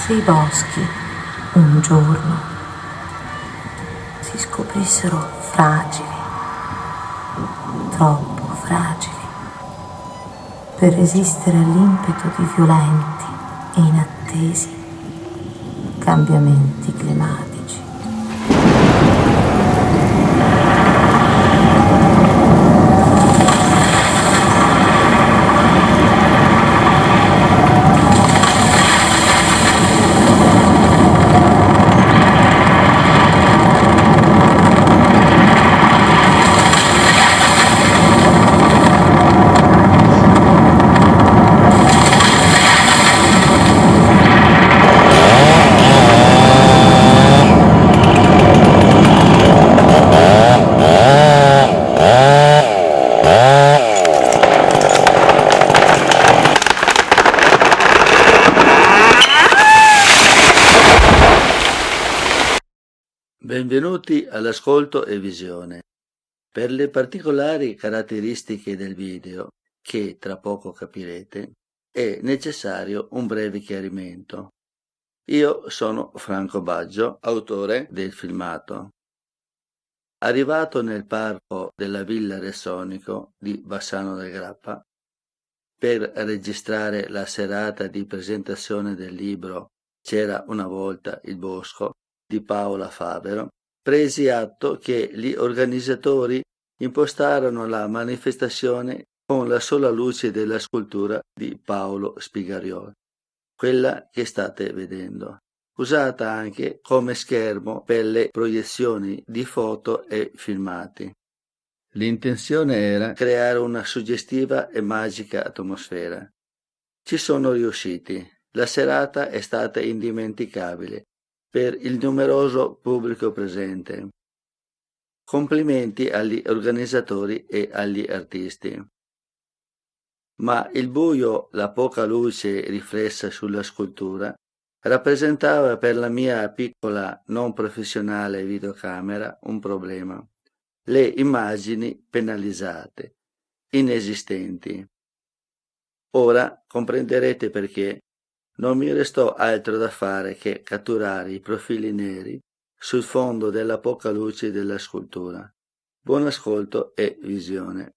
Se i boschi un giorno si scoprissero fragili, troppo fragili, per resistere all'impeto di violenti e inattesi cambiamenti climatici. Benvenuti all'ascolto e visione. Per le particolari caratteristiche del video, che tra poco capirete, è necessario un breve chiarimento. Io sono Franco Baggio, autore del filmato. Arrivato nel parco della Villa Ressonico di Bassano del Grappa per registrare la serata di presentazione del libro C'era una volta il bosco di Paola Favero, presi atto che gli organizzatori impostarono la manifestazione con la sola luce della scultura di Paolo Spigariol, quella che state vedendo, usata anche come schermo per le proiezioni di foto e filmati. L'intenzione era creare una suggestiva e magica atmosfera. Ci sono riusciti. La serata è stata indimenticabile per il numeroso pubblico presente. Complimenti agli organizzatori e agli artisti. Ma il buio, la poca luce riflessa sulla scultura, rappresentava per la mia piccola non professionale videocamera un problema. Le immagini penalizzate, inesistenti. Ora comprenderete perché non mi restò altro da fare che catturare i profili neri sul fondo della poca luce della scultura. Buon ascolto e visione.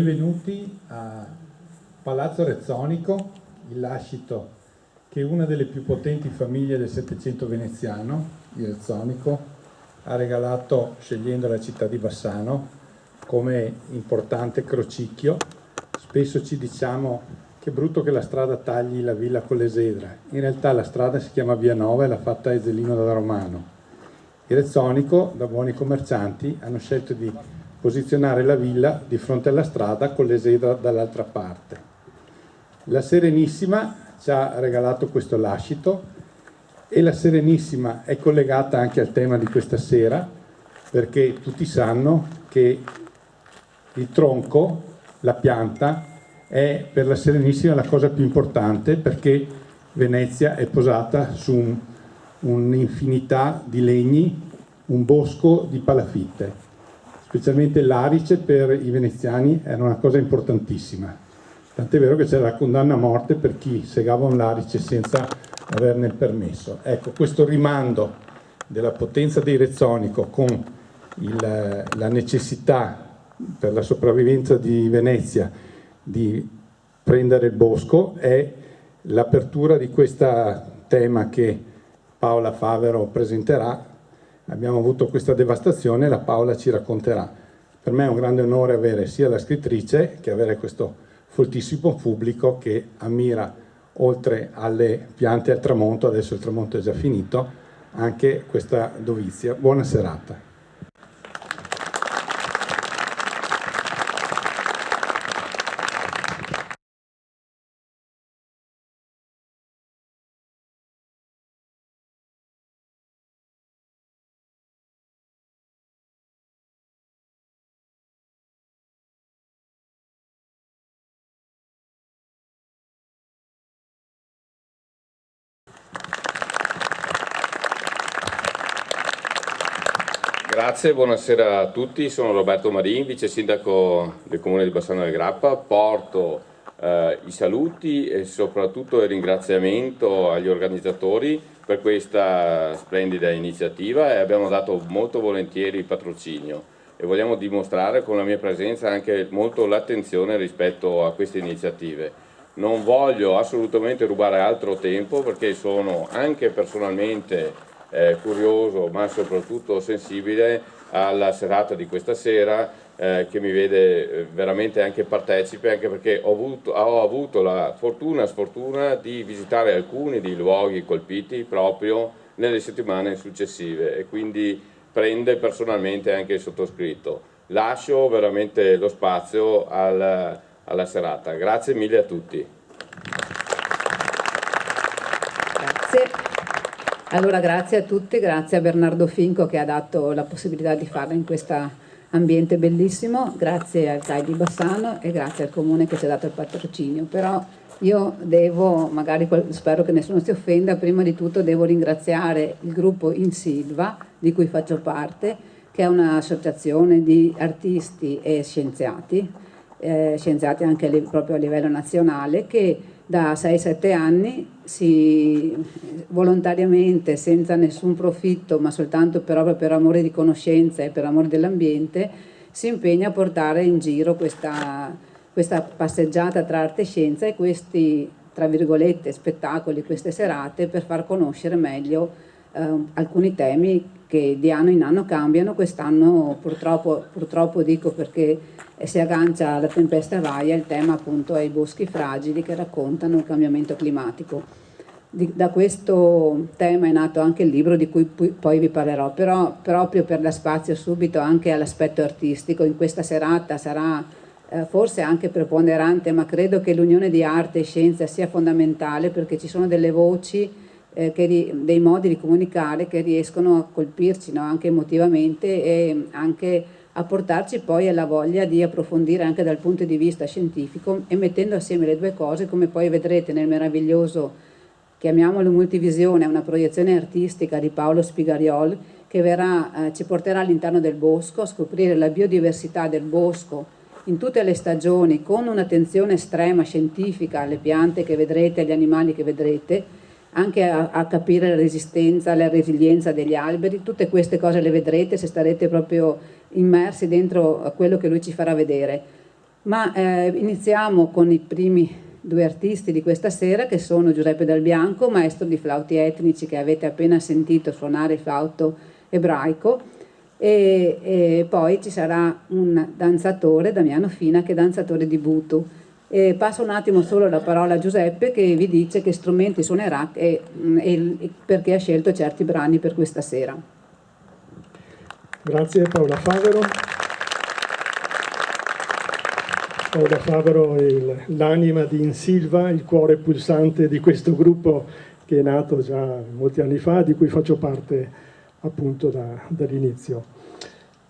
Benvenuti a Palazzo Rezzonico, il lascito che una delle più potenti famiglie del Settecento veneziano, il Rezzonico, ha regalato scegliendo la città di Bassano come importante crocicchio. Spesso ci diciamo che brutto che la strada tagli la villa con l'esedra. In realtà la strada si chiama Via Nova e l'ha fatta Ezelino da Romano. Il Rezzonico, da buoni commercianti, hanno scelto di posizionare la villa di fronte alla strada con l'esedra dall'altra parte. La Serenissima ci ha regalato questo lascito e la Serenissima è collegata anche al tema di questa sera, perché tutti sanno che il tronco, la pianta, è per la Serenissima la cosa più importante, perché Venezia è posata su un'infinità di legni, un bosco di palafitte. Specialmente l'arice per i veneziani era una cosa importantissima. Tant'è vero che c'era la condanna a morte per chi segava un larice senza averne il permesso. Ecco, questo rimando della potenza dei Rezzonico con la necessità per la sopravvivenza di Venezia di prendere il bosco è l'apertura di questo tema che Paola Favero presenterà. Abbiamo avuto questa devastazione e la Paola ci racconterà. Per me è un grande onore avere sia la scrittrice che avere questo foltissimo pubblico che ammira, oltre alle piante al tramonto, adesso il tramonto è già finito, anche questa dovizia. Buona serata. Grazie, buonasera a tutti, sono Roberto Marin, vice sindaco del comune di Bassano del Grappa. Porto i saluti e soprattutto il ringraziamento agli organizzatori per questa splendida iniziativa, e abbiamo dato molto volentieri il patrocinio e vogliamo dimostrare con la mia presenza anche molto l'attenzione rispetto a queste iniziative. Non voglio assolutamente rubare altro tempo, perché sono anche personalmente curioso ma soprattutto sensibile alla serata di questa sera, che mi vede veramente anche partecipe, anche perché ho avuto la sfortuna di visitare alcuni dei luoghi colpiti proprio nelle settimane successive, e quindi prende personalmente anche il sottoscritto. Lascio veramente lo spazio alla serata. Grazie mille a tutti. Grazie. Allora grazie a tutti, grazie a Bernardo Finco che ha dato la possibilità di farlo in questo ambiente bellissimo, grazie al CAI di Bassano e grazie al comune che ci ha dato il patrocinio. Però io devo, magari spero che nessuno si offenda, prima di tutto devo ringraziare il gruppo Insilva di cui faccio parte, che è un'associazione di artisti e scienziati anche proprio a livello nazionale, che da 6-7 anni volontariamente, senza nessun profitto, ma soltanto proprio per amore di conoscenza e per amore dell'ambiente, si impegna a portare in giro questa passeggiata tra arte e scienza e questi, tra virgolette, spettacoli, queste serate, per far conoscere meglio alcuni temi che di anno in anno cambiano. Quest'anno purtroppo dico, perché si aggancia alla tempesta Vaia, il tema appunto è i boschi fragili che raccontano il cambiamento climatico. Da questo tema è nato anche il libro di cui poi vi parlerò, però proprio per dar spazio subito anche all'aspetto artistico, in questa serata sarà forse anche preponderante, ma credo che l'unione di arte e scienza sia fondamentale, perché ci sono delle voci, dei modi di comunicare che riescono a colpirci, no? Anche emotivamente, e anche a portarci poi alla voglia di approfondire anche dal punto di vista scientifico, e mettendo assieme le due cose, come poi vedrete nel meraviglioso, chiamiamolo Multivisione, una proiezione artistica di Paolo Spigariol, che ci porterà all'interno del bosco a scoprire la biodiversità del bosco in tutte le stagioni, con un'attenzione estrema scientifica alle piante che vedrete, agli animali che vedrete, anche a capire la resistenza, la resilienza degli alberi. Tutte queste cose le vedrete se starete proprio immersi dentro a quello che lui ci farà vedere. Ma iniziamo con i primi due artisti di questa sera, che sono Giuseppe Dal Bianco, maestro di flauti etnici, che avete appena sentito suonare il flauto ebraico, e poi ci sarà un danzatore, Damiano Fina, che è danzatore di Butu. Passo un attimo solo la parola a Giuseppe, che vi dice che strumenti suonerà e perché ha scelto certi brani per questa sera. Grazie Paola Favero. Paola Favero è l'anima di Insilva, il cuore pulsante di questo gruppo che è nato già molti anni fa, di cui faccio parte appunto dall'inizio.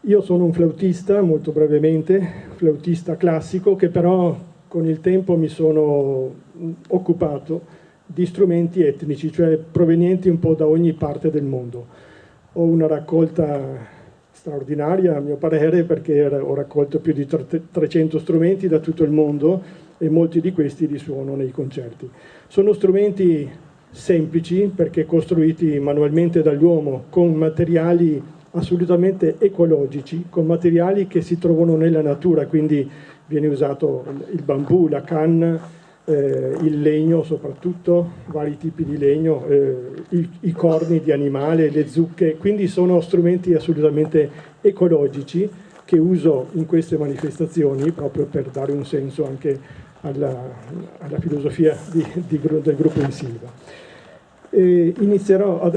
Io sono un flautista, molto brevemente, flautista classico, che però con il tempo mi sono occupato di strumenti etnici, cioè provenienti un po' da ogni parte del mondo. Ho una raccolta straordinaria a mio parere, perché ho raccolto più di 300 strumenti da tutto il mondo e molti di questi li suono nei concerti. Sono strumenti semplici perché costruiti manualmente dall'uomo con materiali assolutamente ecologici, con materiali che si trovano nella natura, quindi viene usato il bambù, la canna, il legno soprattutto, vari tipi di legno, i corni di animale, le zucche, quindi sono strumenti assolutamente ecologici che uso in queste manifestazioni proprio per dare un senso anche alla filosofia del gruppo Insilva.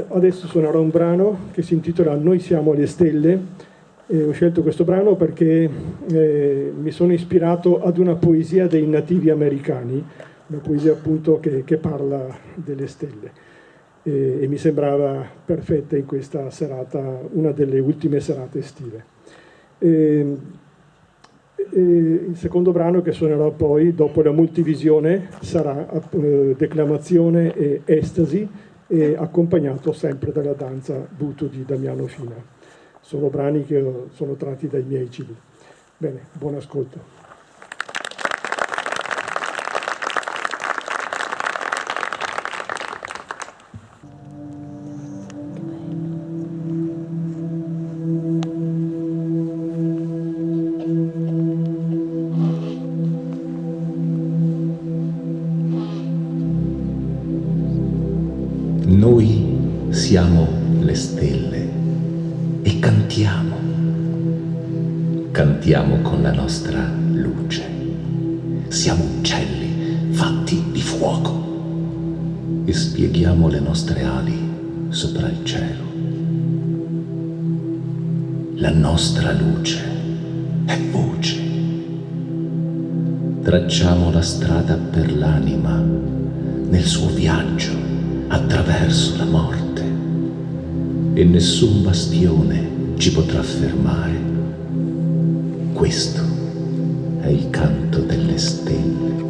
Adesso suonerò un brano che si intitola Noi siamo le stelle. Ho scelto questo brano perché mi sono ispirato ad una poesia dei nativi americani, una poesia appunto che parla delle stelle, e mi sembrava perfetta in questa serata, una delle ultime serate estive. Il secondo brano che suonerò poi dopo la multivisione sarà Declamazione e Estasi, accompagnato sempre dalla danza Butu di Damiano Fina. Sono brani che sono tratti dai miei CD. Bene, buon ascolto. Noi siamo le stelle e cantiamo. Cantiamo con la nostra luce. Siamo uccelli fatti di fuoco e spieghiamo le nostre ali sopra il cielo. La nostra luce è voce. Tracciamo la strada per l'anima nel suo viaggio attraverso la morte e nessun bastione ci potrà fermare. Questo è il canto delle stelle.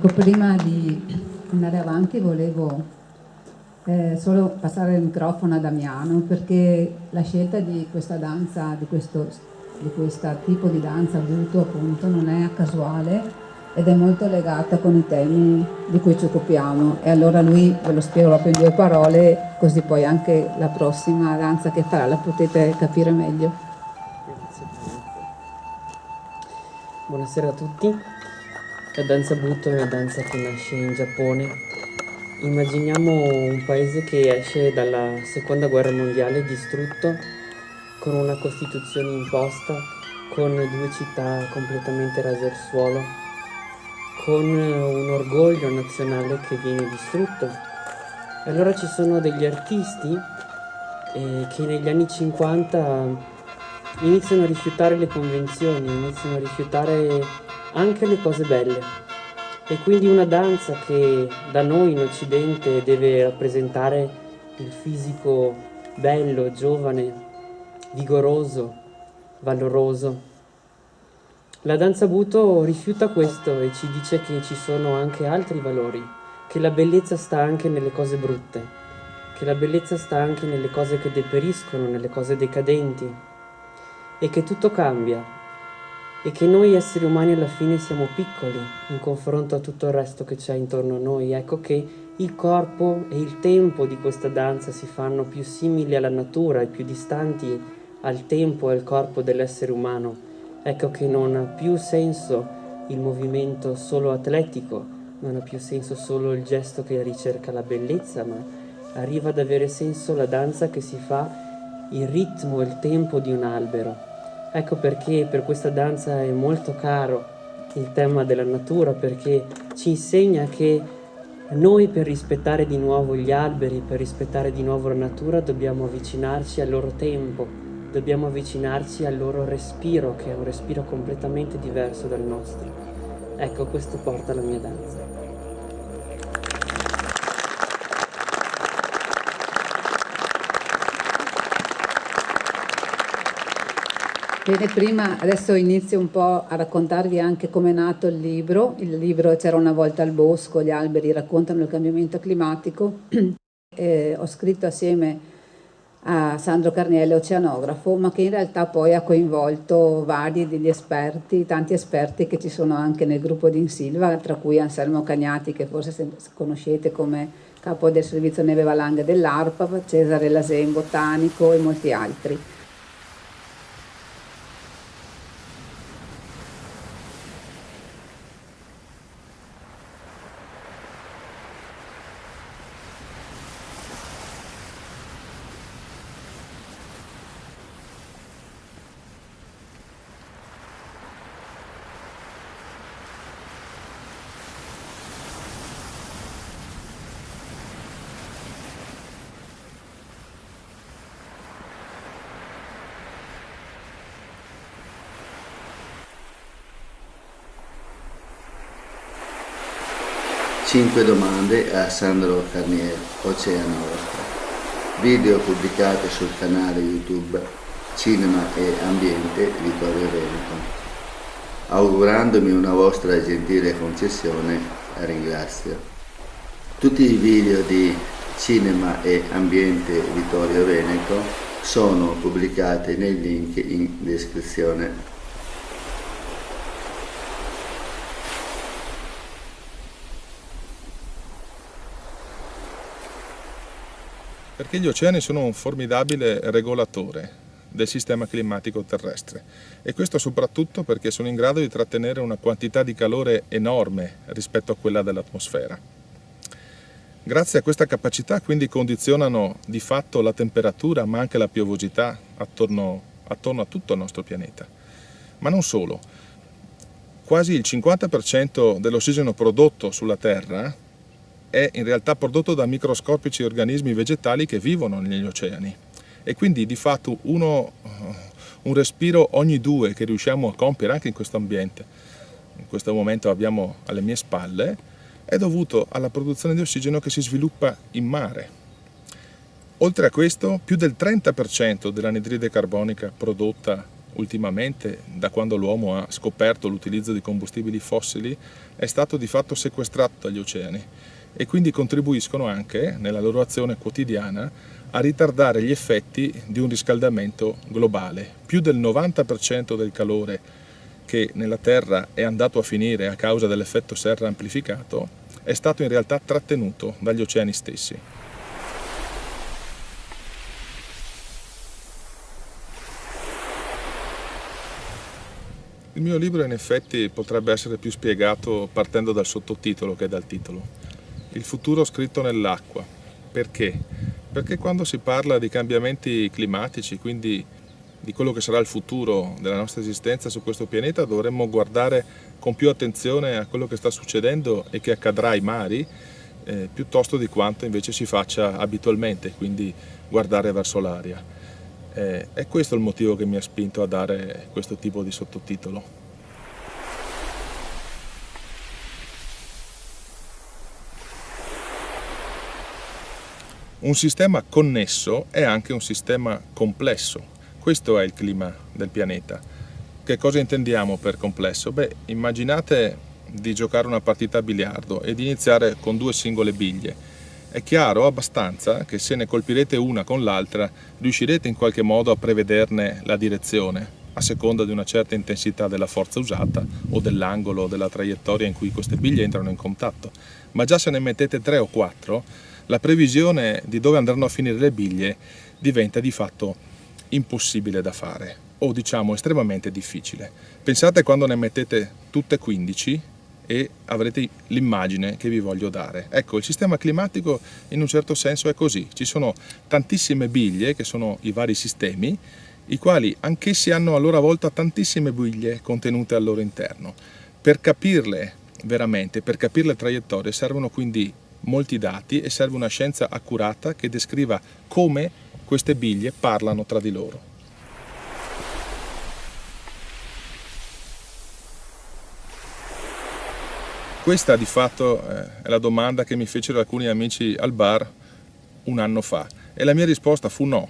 Ecco, prima di andare avanti volevo solo passare il microfono a Damiano, perché la scelta di questa danza, di questo tipo di danza Buto appunto non è casuale ed è molto legata con i temi di cui ci occupiamo, e allora lui ve lo spiego proprio in 2 parole, così poi anche la prossima danza che farà la potete capire meglio. Buonasera a tutti. La danza Buto è una danza che nasce in Giappone. Immaginiamo un paese che esce dalla seconda guerra mondiale distrutto, con una costituzione imposta, con 2 città completamente rase al suolo, con un orgoglio nazionale che viene distrutto. E allora ci sono degli artisti che negli anni 50 iniziano a rifiutare le convenzioni, iniziano a rifiutare anche le cose belle. E quindi una danza che da noi in Occidente deve rappresentare il fisico bello, giovane, vigoroso, valoroso. La danza Buto rifiuta questo e ci dice che ci sono anche altri valori, che la bellezza sta anche nelle cose brutte, che la bellezza sta anche nelle cose che deperiscono, nelle cose decadenti, e che tutto cambia. E che noi esseri umani alla fine siamo piccoli in confronto a tutto il resto che c'è intorno a noi. Ecco che il corpo e il tempo di questa danza si fanno più simili alla natura e più distanti al tempo e al corpo dell'essere umano. Ecco che non ha più senso il movimento solo atletico, non ha più senso solo il gesto che ricerca la bellezza, ma arriva ad avere senso la danza che si fa il ritmo e il tempo di un albero. Ecco perché per questa danza è molto caro il tema della natura, perché ci insegna che noi, per rispettare di nuovo gli alberi, per rispettare di nuovo la natura, dobbiamo avvicinarci al loro tempo, dobbiamo avvicinarci al loro respiro, che è un respiro completamente diverso dal nostro. Ecco, questo porta la mia danza. Bene, prima adesso inizio un po' a raccontarvi anche come è nato il libro. Il libro C'era una volta al bosco, gli alberi raccontano il cambiamento climatico. Ho scritto assieme a Sandro Carniello, oceanografo, ma che in realtà poi ha coinvolto vari degli esperti, tanti esperti che ci sono anche nel gruppo di Insilva, tra cui Anselmo Cagnati, che forse conoscete come capo del servizio neve valanghe dell'ARPA, Cesare Lasen, botanico, e molti altri. Cinque domande a Sandro Carniello, oceanografo. Video pubblicati sul canale YouTube Cinema e Ambiente Vittorio Veneto. Augurandomi una vostra gentile concessione, ringrazio. Tutti i video di Cinema e Ambiente Vittorio Veneto sono pubblicati nei link in descrizione. Perché gli oceani sono un formidabile regolatore del sistema climatico terrestre, e questo soprattutto perché sono in grado di trattenere una quantità di calore enorme rispetto a quella dell'atmosfera. Grazie a questa capacità quindi condizionano di fatto la temperatura ma anche la piovosità attorno a tutto il nostro pianeta. Ma non solo, quasi il 50% dell'ossigeno prodotto sulla Terra è in realtà prodotto da microscopici organismi vegetali che vivono negli oceani, e quindi di fatto un respiro ogni 2 che riusciamo a compiere anche in questo ambiente, in questo momento abbiamo alle mie spalle, è dovuto alla produzione di ossigeno che si sviluppa in mare. Oltre a questo, più del 30% dell'anidride carbonica prodotta ultimamente, da quando l'uomo ha scoperto l'utilizzo di combustibili fossili, è stato di fatto sequestrato dagli oceani e quindi contribuiscono anche, nella loro azione quotidiana, a ritardare gli effetti di un riscaldamento globale. Più del 90% del calore che nella Terra è andato a finire a causa dell'effetto serra amplificato è stato in realtà trattenuto dagli oceani stessi. Il mio libro in effetti potrebbe essere più spiegato partendo dal sottotitolo che dal titolo. Il futuro scritto nell'acqua. Perché? Perché quando si parla di cambiamenti climatici, quindi di quello che sarà il futuro della nostra esistenza su questo pianeta, dovremmo guardare con più attenzione a quello che sta succedendo e che accadrà ai mari, piuttosto di quanto invece si faccia abitualmente, quindi guardare verso l'aria. È questo il motivo che mi ha spinto a dare questo tipo di sottotitolo. Un sistema connesso è anche un sistema complesso. Questo è il clima del pianeta. Che cosa intendiamo per complesso? Beh, immaginate di giocare una partita a biliardo e di iniziare con 2 singole biglie. È chiaro abbastanza che se ne colpirete una con l'altra riuscirete in qualche modo a prevederne la direzione, a seconda di una certa intensità della forza usata o dell'angolo o della traiettoria in cui queste biglie entrano in contatto. Ma già se ne mettete 3 o 4, la previsione di dove andranno a finire le biglie diventa di fatto impossibile da fare, o diciamo estremamente difficile. Pensate quando ne mettete tutte 15 e avrete l'immagine che vi voglio dare. Ecco, il sistema climatico in un certo senso è così. Ci sono tantissime biglie, che sono i vari sistemi, i quali anch'essi hanno a loro volta tantissime biglie contenute al loro interno. Per capirle veramente, per capire le traiettorie, servono quindi molti dati e serve una scienza accurata che descriva come queste biglie parlano tra di loro. Questa di fatto è la domanda che mi fecero alcuni amici al bar un anno fa e la mia risposta fu no.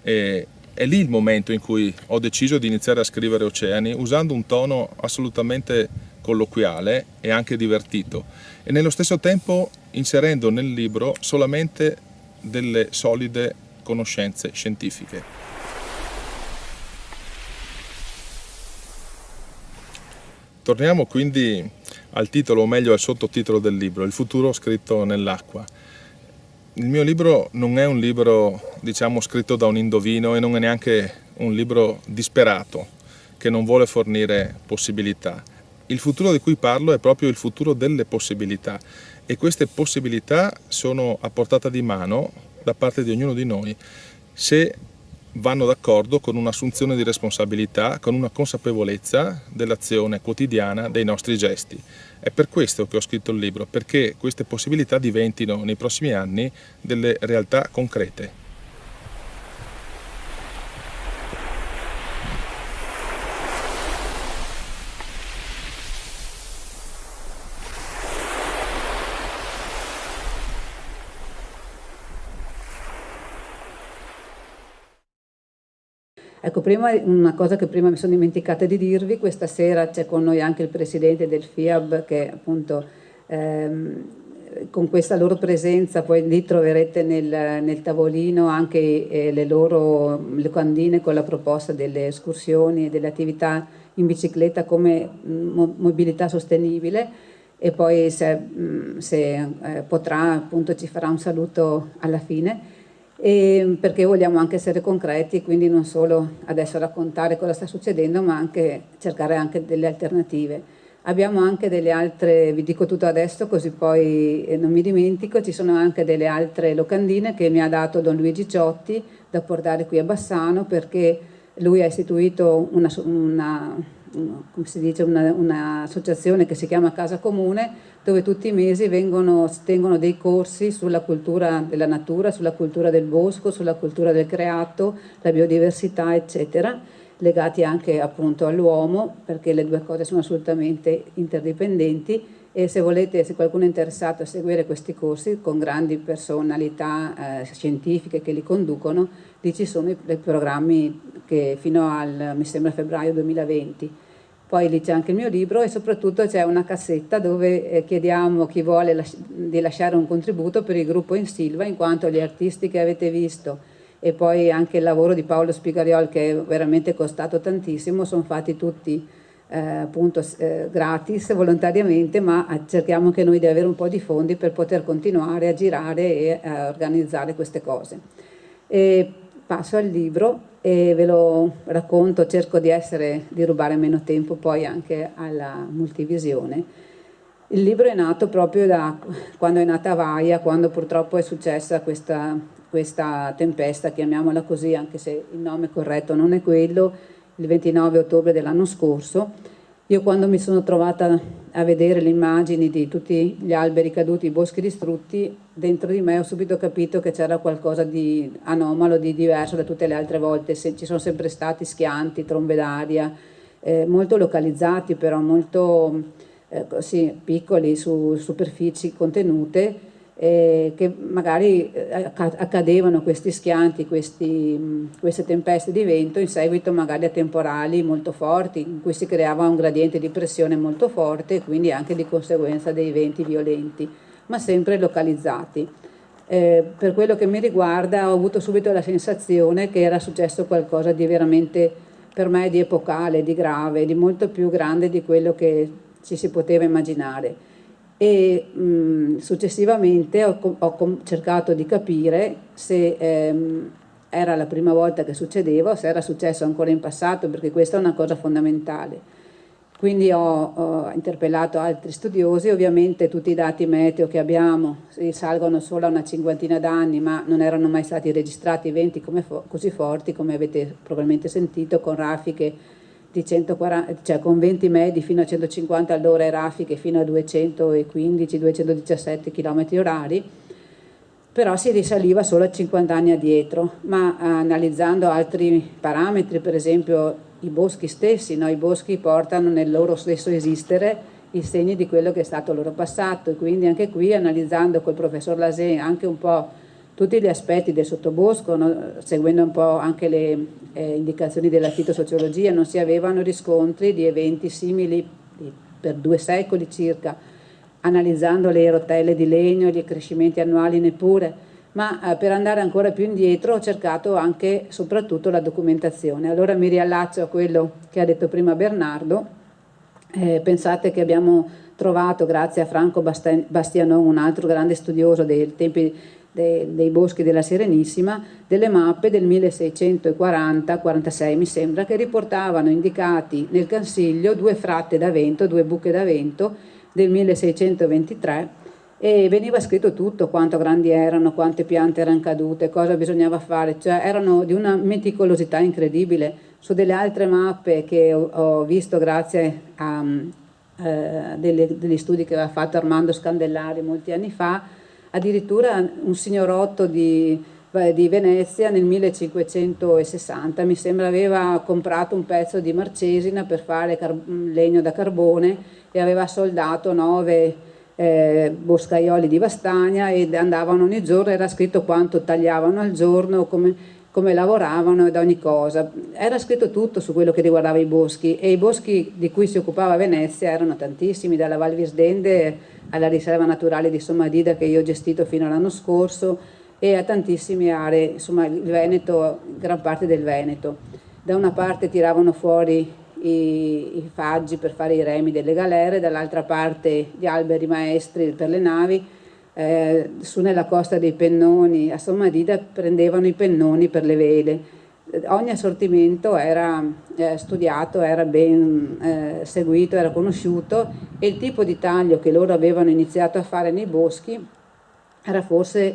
E è lì il momento in cui ho deciso di iniziare a scrivere Oceani usando un tono assolutamente colloquiale e anche divertito e nello stesso tempo inserendo nel libro solamente delle solide conoscenze scientifiche. Torniamo quindi al titolo, o meglio al sottotitolo del libro, Il futuro scritto nell'acqua. Il mio libro non è un libro, diciamo, scritto da un indovino e non è neanche un libro disperato che non vuole fornire possibilità. Il futuro di cui parlo è proprio il futuro delle possibilità e queste possibilità sono a portata di mano da parte di ognuno di noi se vanno d'accordo con un'assunzione di responsabilità, con una consapevolezza dell'azione quotidiana, dei nostri gesti. È per questo che ho scritto il libro, perché queste possibilità diventino nei prossimi anni delle realtà concrete. Ecco, prima una cosa che prima mi sono dimenticata di dirvi, questa sera c'è con noi anche il presidente del FIAB che appunto con questa loro presenza poi lì troverete nel tavolino anche le loro locandine con la proposta delle escursioni e delle attività in bicicletta come mobilità sostenibile e poi se potrà appunto ci farà un saluto alla fine. E perché vogliamo anche essere concreti, quindi non solo adesso raccontare cosa sta succedendo, ma anche cercare anche delle alternative. Abbiamo anche delle altre, vi dico tutto adesso così poi non mi dimentico, ci sono anche delle altre locandine che mi ha dato Don Luigi Ciotti da portare qui a Bassano perché lui ha istituito un'associazione che si chiama Casa Comune dove tutti i mesi tengono dei corsi sulla cultura della natura, sulla cultura del bosco, sulla cultura del creato, la biodiversità eccetera, legati anche appunto all'uomo perché le due cose sono assolutamente interdipendenti e se qualcuno è interessato a seguire questi corsi con grandi personalità scientifiche che li conducono, lì ci sono i programmi che fino al, mi sembra, febbraio 2020. Poi lì c'è anche il mio libro e soprattutto c'è una cassetta dove chiediamo a chi vuole di lasciare un contributo per il gruppo Insilva, in quanto gli artisti che avete visto e poi anche il lavoro di Paolo Spigariol, che è veramente costato tantissimo, sono fatti tutti gratis, volontariamente, ma cerchiamo anche noi di avere un po' di fondi per poter continuare a girare e a organizzare queste cose. E passo al libro e ve lo racconto, cerco di rubare meno tempo poi anche alla multivisione. Il libro è nato proprio da quando è nata Vaia, quando purtroppo è successa questa tempesta, chiamiamola così, anche se il nome corretto non è quello, il 29 ottobre dell'anno scorso. Io quando mi sono trovata a vedere le immagini di tutti gli alberi caduti, i boschi distrutti, dentro di me ho subito capito che c'era qualcosa di anomalo, di diverso da tutte le altre volte. Ci sono sempre stati schianti, trombe d'aria, molto localizzati però, molto piccoli, su superfici contenute, che magari accadevano questi schianti, queste tempeste di vento in seguito magari a temporali molto forti, in cui si creava un gradiente di pressione molto forte e quindi anche di conseguenza dei venti violenti, ma sempre localizzati. Per quello che mi riguarda ho avuto subito la sensazione che era successo qualcosa di veramente, per me, di epocale, di grave, di molto più grande di quello che ci si poteva immaginare. E successivamente ho cercato di capire se era la prima volta che succedeva o se era successo ancora in passato, perché questa è una cosa fondamentale. Quindi ho interpellato altri studiosi, ovviamente tutti i dati meteo che abbiamo risalgono solo a una cinquantina d'anni, ma non erano mai stati registrati venti così forti come avete probabilmente sentito, con raffiche di 140, cioè con venti medi fino a 150 all'ora e raffiche fino a 215-217 km/h, però si risaliva solo a 50 anni addietro. Ma analizzando altri parametri, per esempio i boschi stessi, no? I boschi portano nel loro stesso esistere i segni di quello che è stato il loro passato, e quindi anche qui, analizzando col professor Lasè anche un po' tutti gli aspetti del sottobosco, no? Seguendo un po' anche le indicazioni della fitosociologia, non si avevano riscontri di eventi simili per 2 secoli circa, analizzando le rotelle di legno, gli crescimenti annuali neppure, ma per andare ancora più indietro ho cercato anche soprattutto la documentazione. Allora mi riallaccio a quello che ha detto prima Bernardo. Pensate che abbiamo trovato, grazie a Franco Bastianon, un altro grande studioso dei tempi dei boschi della Serenissima, delle mappe del 1640-46 mi sembra, che riportavano indicati nel Cansiglio 2 fratte da vento, 2 buche da vento del 1623, e veniva scritto tutto, quanto grandi erano, quante piante erano cadute, cosa bisognava fare, cioè erano di una meticolosità incredibile. Su delle altre mappe che ho visto grazie a degli studi che aveva fatto Armando Scandellari molti anni fa, addirittura un signorotto di Venezia nel 1560 mi sembra aveva comprato un pezzo di marcesina per fare legno da carbone e aveva soldato 9 boscaioli di Vastagna, ed andavano ogni giorno, era scritto quanto tagliavano al giorno, come lavoravano ed ogni cosa. Era scritto tutto su quello che riguardava i boschi, e i boschi di cui si occupava Venezia erano tantissimi, dalla Val Visdende alla riserva naturale di Sommadida, che io ho gestito fino all'anno scorso, e a tantissime aree, insomma il Veneto, gran parte del Veneto. Da una parte tiravano fuori i faggi per fare i remi delle galere, dall'altra parte gli alberi maestri per le navi. Su nella costa dei Pennoni a Sommadida prendevano i pennoni per le vele. Ogni assortimento era studiato, era ben seguito, era conosciuto, e il tipo di taglio che loro avevano iniziato a fare nei boschi era forse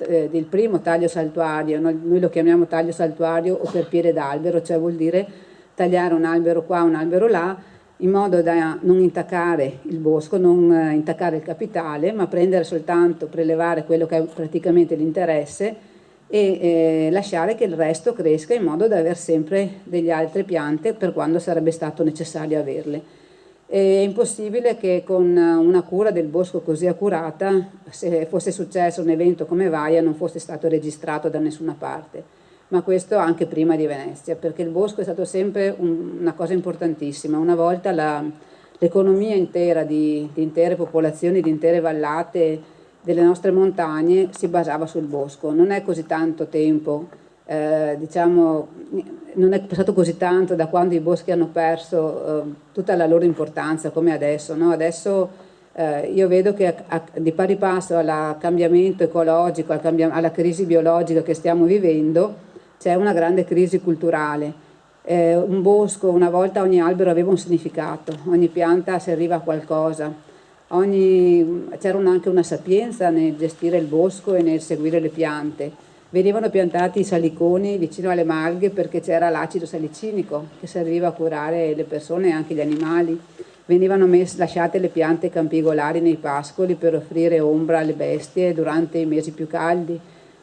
il primo taglio saltuario. Noi lo chiamiamo taglio saltuario o per piede d'albero, cioè vuol dire tagliare un albero qua, un albero là, in modo da non intaccare il bosco, non intaccare il capitale, ma prelevare quello che è praticamente l'interesse, e lasciare che il resto cresca, in modo da avere sempre delle altre piante per quando sarebbe stato necessario averle. È impossibile che con una cura del bosco così accurata, se fosse successo un evento come Vaia, non fosse stato registrato da nessuna parte. ma questo anche prima di Venezia, perché il bosco è stato sempre una cosa importantissima. Una volta l'economia intera di intere popolazioni, di intere vallate delle nostre montagne si basava sul bosco. Non è così tanto tempo, diciamo, non è passato così tanto da quando i boschi hanno perso tutta la loro importanza come adesso, no? Adesso io vedo che di pari passo al cambiamento ecologico, alla crisi biologica che stiamo vivendo, c'è una grande crisi culturale. Un bosco, una volta ogni albero aveva un significato, ogni pianta serviva a qualcosa, c'era anche una sapienza nel gestire il bosco e nel seguire le piante. Venivano piantati i saliconi vicino alle malghe perché c'era l'acido salicinico che serviva a curare le persone e anche gli animali. Venivano lasciate le piante campigolari nei pascoli per offrire ombra alle bestie durante i mesi più caldi.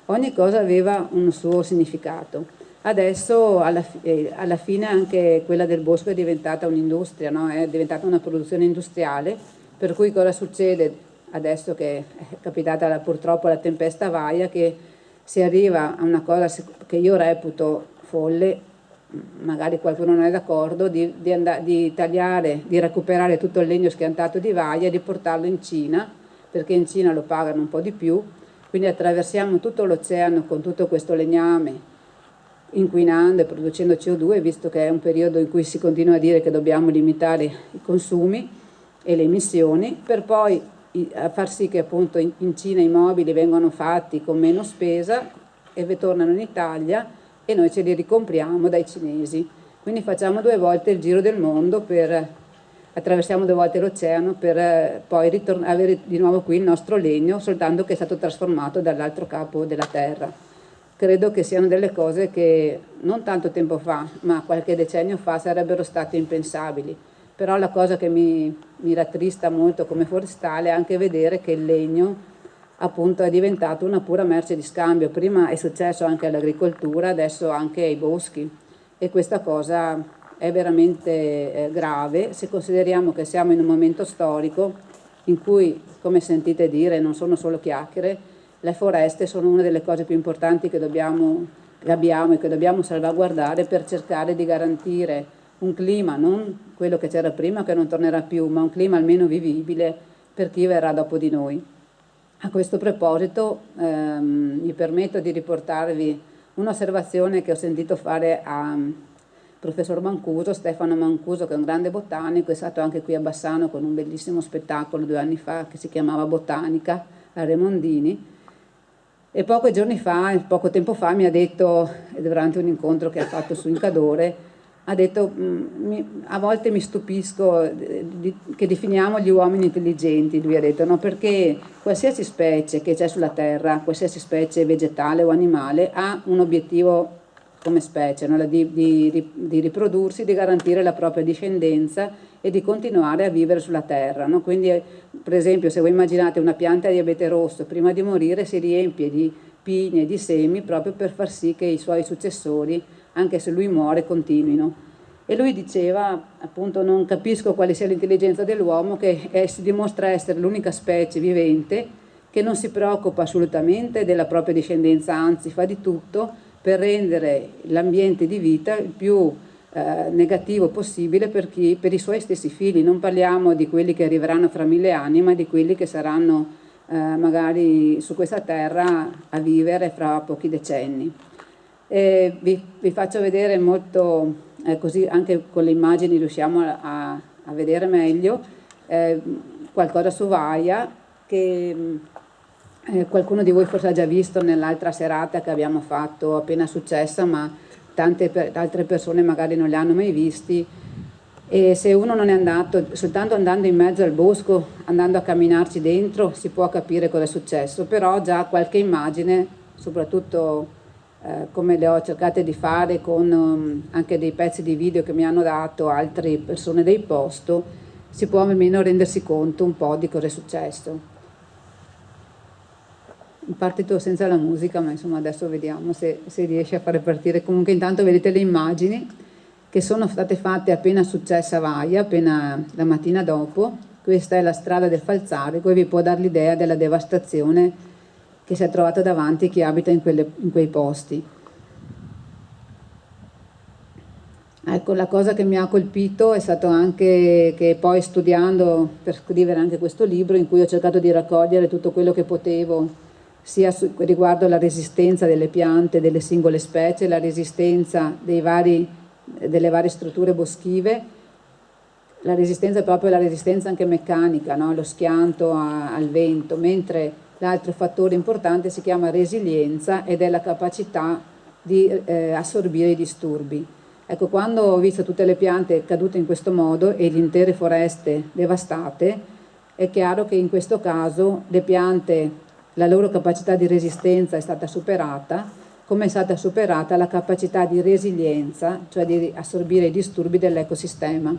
Ogni cosa aveva un suo significato. Adesso alla fine anche quella del bosco è diventata un'industria, no? È diventata una produzione industriale, per cui cosa succede adesso che è capitata purtroppo la tempesta Vaia, che si arriva a una cosa che io reputo folle, magari qualcuno non è d'accordo, di tagliare, di recuperare tutto il legno schiantato di Vaia e di portarlo in Cina, perché in Cina lo pagano un po' di più, quindi attraversiamo tutto l'oceano con tutto questo legname, inquinando e producendo CO2, visto che è un periodo in cui si continua a dire che dobbiamo limitare i consumi e le emissioni, per poi far sì che appunto in Cina i mobili vengono fatti con meno spesa e tornano in Italia e noi ce li ricompriamo dai cinesi. Quindi facciamo 2 volte il giro del mondo, attraversiamo 2 volte l'oceano per poi avere di nuovo qui il nostro legno, soltanto che è stato trasformato dall'altro capo della terra. Credo che siano delle cose che non tanto tempo fa, ma qualche decennio fa sarebbero state impensabili. Però la cosa che mi rattrista molto come forestale è anche vedere che il legno appunto è diventato una pura merce di scambio. Prima è successo anche all'agricoltura, adesso anche ai boschi, e questa cosa è veramente grave se consideriamo che siamo in un momento storico in cui, come sentite dire, non sono solo chiacchiere, le foreste sono una delle cose più importanti che abbiamo e che dobbiamo salvaguardare per cercare di garantire un clima, non quello che c'era prima che non tornerà più, ma un clima almeno vivibile per chi verrà dopo di noi. A questo proposito mi permetto di riportarvi un'osservazione che ho sentito fare a professor Mancuso, Stefano Mancuso, che è un grande botanico, è stato anche qui a Bassano con un bellissimo spettacolo 2 anni fa che si chiamava Botanica a Remondini. E poco tempo fa mi ha detto, durante un incontro che ha fatto su Incadore, ha detto: a volte mi stupisco che definiamo gli uomini intelligenti, lui ha detto, no? Perché qualsiasi specie che c'è sulla Terra, qualsiasi specie vegetale o animale, ha un obiettivo come specie, no? di riprodursi, di garantire la propria discendenza e di continuare a vivere sulla Terra, no? Quindi, per esempio, se voi immaginate una pianta di abete rosso, prima di morire si riempie di pigne e di semi proprio per far sì che i suoi successori, anche se lui muore, continuino. E lui diceva, appunto, non capisco quale sia l'intelligenza dell'uomo, che si dimostra essere l'unica specie vivente che non si preoccupa assolutamente della propria discendenza, anzi fa di tutto per rendere l'ambiente di vita il più negativo possibile per i suoi stessi figli. Non parliamo di quelli che arriveranno fra 1000 anni, ma di quelli che saranno magari su questa terra a vivere fra pochi decenni. Vi faccio vedere molto, così anche con le immagini riusciamo a vedere meglio, qualcosa su Vaia che qualcuno di voi forse ha già visto nell'altra serata che abbiamo fatto appena successa, ma altre persone magari non li hanno mai visti. E se uno non è andato, soltanto andando in mezzo al bosco, andando a camminarci dentro, si può capire cosa è successo, però già qualche immagine, soprattutto come le ho cercate di fare con anche dei pezzi di video che mi hanno dato altre persone del posto, si può almeno rendersi conto un po' di cosa è successo. Partito senza la musica, ma insomma adesso vediamo se riesce a fare partire. Comunque intanto vedete le immagini che sono state fatte appena successa a Vaia, appena la mattina dopo. Questa è la strada del Falzarico e vi può dare l'idea della devastazione che si è trovata davanti chi abita in quei posti. Ecco, la cosa che mi ha colpito è stato anche che poi studiando per scrivere anche questo libro, in cui ho cercato di raccogliere tutto quello che potevo, sia riguardo la resistenza delle piante, delle singole specie, la resistenza delle varie strutture boschive, la resistenza proprio la resistenza anche meccanica, no? Lo schianto al vento, mentre l'altro fattore importante si chiama resilienza ed è la capacità di assorbire i disturbi. Ecco, quando ho visto tutte le piante cadute in questo modo e le intere foreste devastate, è chiaro che in questo caso le piante, la loro capacità di resistenza è stata superata, come è stata superata la capacità di resilienza, cioè di assorbire i disturbi dell'ecosistema.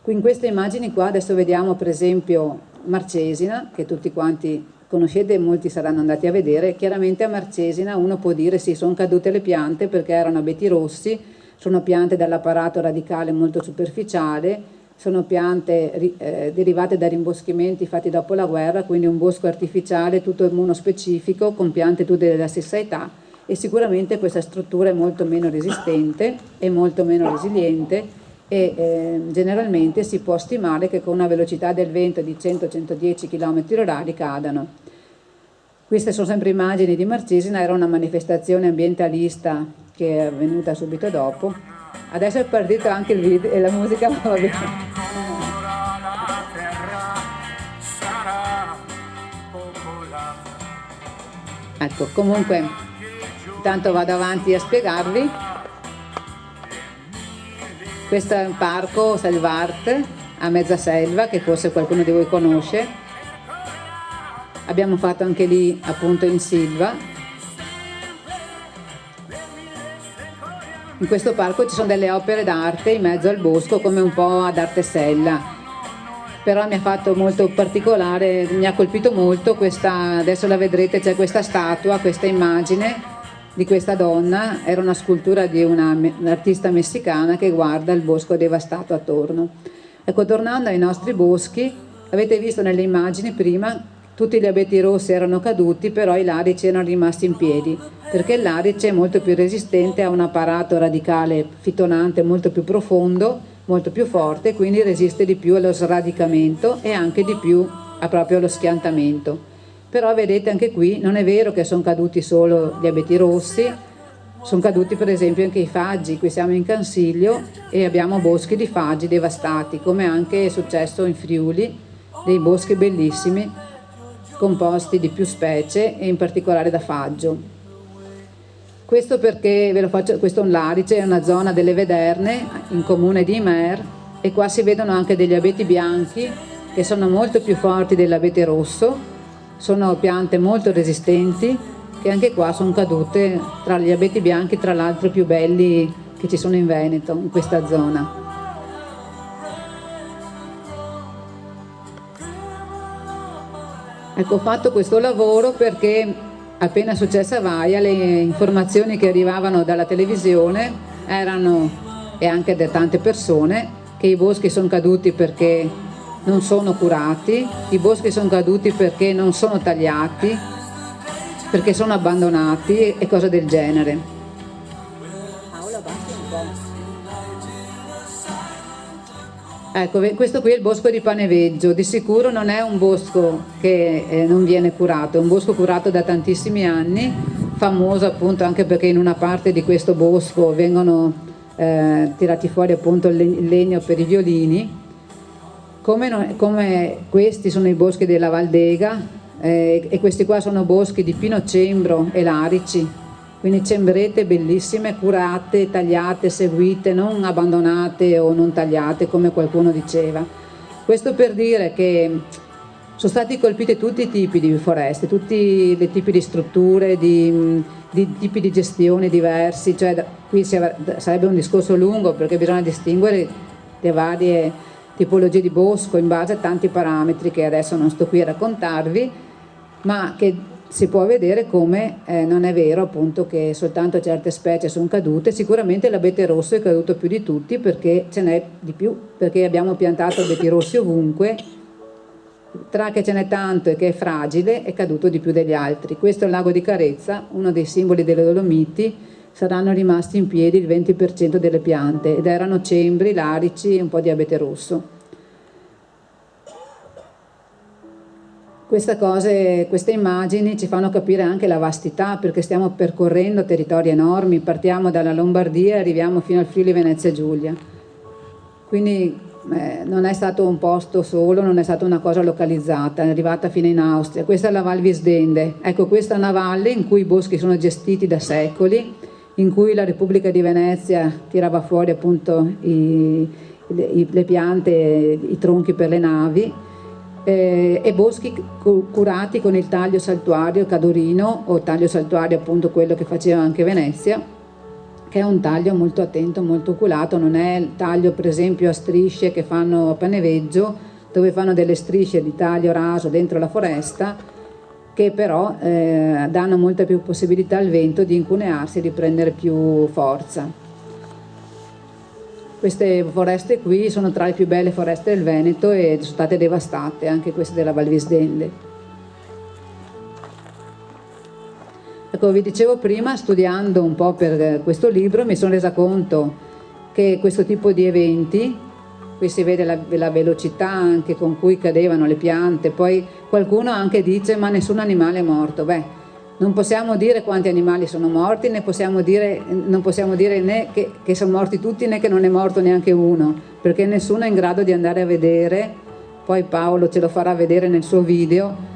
Qui in queste immagini qua adesso vediamo per esempio Marcesina, che tutti quanti conoscete e molti saranno andati a vedere. Chiaramente a Marcesina uno può dire sì, sono cadute le piante perché erano abeti rossi, sono piante dall'apparato radicale molto superficiale, sono piante derivate da rimboschimenti fatti dopo la guerra, quindi un bosco artificiale tutto immunospecifico con piante tutte della stessa età, e sicuramente questa struttura è molto meno resistente e molto meno resiliente e generalmente si può stimare che con una velocità del vento di 100-110 km/h cadano. Queste sono sempre immagini di Marcesina, era una manifestazione ambientalista che è avvenuta subito dopo. Adesso è partito anche il video e la musica va bene. Ecco, comunque intanto vado avanti a spiegarvi. Questo è un parco Selvart a mezza selva che forse qualcuno di voi conosce. Abbiamo fatto anche lì appunto in Silva. In questo parco ci sono delle opere d'arte in mezzo al bosco, come un po' ad Artesella, però mi ha fatto molto particolare, mi ha colpito molto questa, adesso la vedrete, c'è questa statua, questa immagine di questa donna, era una scultura di un'artista messicana che guarda il bosco devastato attorno. Ecco, tornando ai nostri boschi, avete visto nelle immagini prima, tutti gli abeti rossi erano caduti, però i larici erano rimasti in piedi, perché il larice è molto più resistente, ha un apparato radicale fitonante molto più profondo, molto più forte, quindi resiste di più allo sradicamento e anche di più proprio allo schiantamento. Però vedete anche qui, non è vero che sono caduti solo gli abeti rossi, sono caduti per esempio anche i faggi. Qui siamo in Cansiglio e abbiamo boschi di faggi devastati, come anche è successo in Friuli, dei boschi bellissimi, composti di più specie e in particolare da faggio. Questo perché ve lo faccio, questo è un larice, è una zona delle Vederne in comune di Imer, e qua si vedono anche degli abeti bianchi che sono molto più forti dell'abete rosso, sono piante molto resistenti che anche qua sono cadute tra gli abeti bianchi, tra l'altro più belli che ci sono in Veneto, in questa zona. Ecco, ho fatto questo lavoro perché appena successa a Vaia le informazioni che arrivavano dalla televisione erano, e anche da tante persone, che i boschi sono caduti perché non sono curati, i boschi sono caduti perché non sono tagliati, perché sono abbandonati e cose del genere. Ecco, questo qui è il bosco di Paneveggio, di sicuro non è un bosco che non viene curato, è un bosco curato da tantissimi anni, famoso appunto anche perché in una parte di questo bosco vengono tirati fuori appunto il legno per i violini, come questi sono i boschi della Valdega e questi qua sono boschi di pino cembro e larici. Quindi cembrete bellissime, curate, tagliate, seguite, non abbandonate o non tagliate come qualcuno diceva. Questo per dire che sono stati colpiti tutti i tipi di foreste, tutti i tipi di strutture, di tipi di gestione diversi, cioè qui sarebbe un discorso lungo perché bisogna distinguere le varie tipologie di bosco in base a tanti parametri che adesso non sto qui a raccontarvi, ma che si può vedere come non è vero appunto che soltanto certe specie sono cadute. Sicuramente l'abete rosso è caduto più di tutti perché ce n'è di più, perché abbiamo piantato abeti rossi ovunque, tra che ce n'è tanto e che è fragile è caduto di più degli altri. Questo è il lago di Carezza, uno dei simboli delle Dolomiti, saranno rimasti in piedi il 20% delle piante, ed erano cembri, larici e un po' di abete rosso. Queste immagini ci fanno capire anche la vastità, perché stiamo percorrendo territori enormi, partiamo dalla Lombardia e arriviamo fino al Friuli Venezia Giulia. Quindi non è stato un posto solo, non è stata una cosa localizzata, è arrivata fino in Austria. Questa è la Val Visdende. Ecco, questa è una valle in cui i boschi sono gestiti da secoli, in cui la Repubblica di Venezia tirava fuori appunto le piante, i tronchi per le navi, e boschi curati con il taglio saltuario cadorino, o taglio saltuario appunto quello che faceva anche Venezia, che è un taglio molto attento, molto oculato. Non è il taglio per esempio a strisce che fanno a Paneveggio, dove fanno delle strisce di taglio raso dentro la foresta, che però danno molta più possibilità al vento di incunearsi e di prendere più forza. Queste foreste qui sono tra le più belle foreste del Veneto e sono state devastate, anche queste della Val Visdende. Ecco, vi dicevo prima, studiando un po' per questo libro, mi sono resa conto che questo tipo di eventi, qui si vede la velocità anche con cui cadevano le piante, poi qualcuno anche dice ma nessun animale è morto. Beh, non possiamo dire quanti animali sono morti, non possiamo dire né che sono morti tutti né che non è morto neanche uno, perché nessuno è in grado di andare a vedere, poi Paolo ce lo farà vedere nel suo video,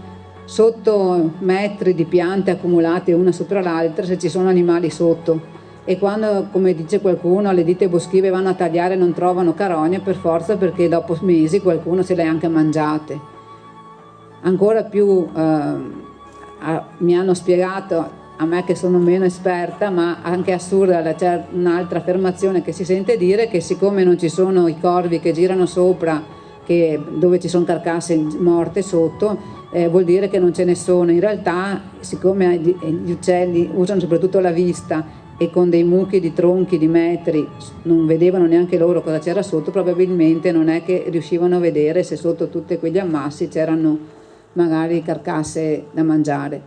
sotto metri di piante accumulate una sopra l'altra, se ci sono animali sotto. E quando, come dice qualcuno, le ditte boschive vanno a tagliare e non trovano carogne, per forza, perché dopo mesi qualcuno se le ha anche mangiate. Ancora più mi hanno spiegato, a me che sono meno esperta, ma anche assurda, c'è un'altra affermazione che si sente dire, che siccome non ci sono i corvi che girano sopra, dove ci sono carcasse morte sotto, vuol dire che non ce ne sono. In realtà, siccome gli uccelli usano soprattutto la vista e con dei mucchi di tronchi di metri non vedevano neanche loro cosa c'era sotto, probabilmente non è che riuscivano a vedere se sotto tutti quegli ammassi c'erano magari carcasse da mangiare.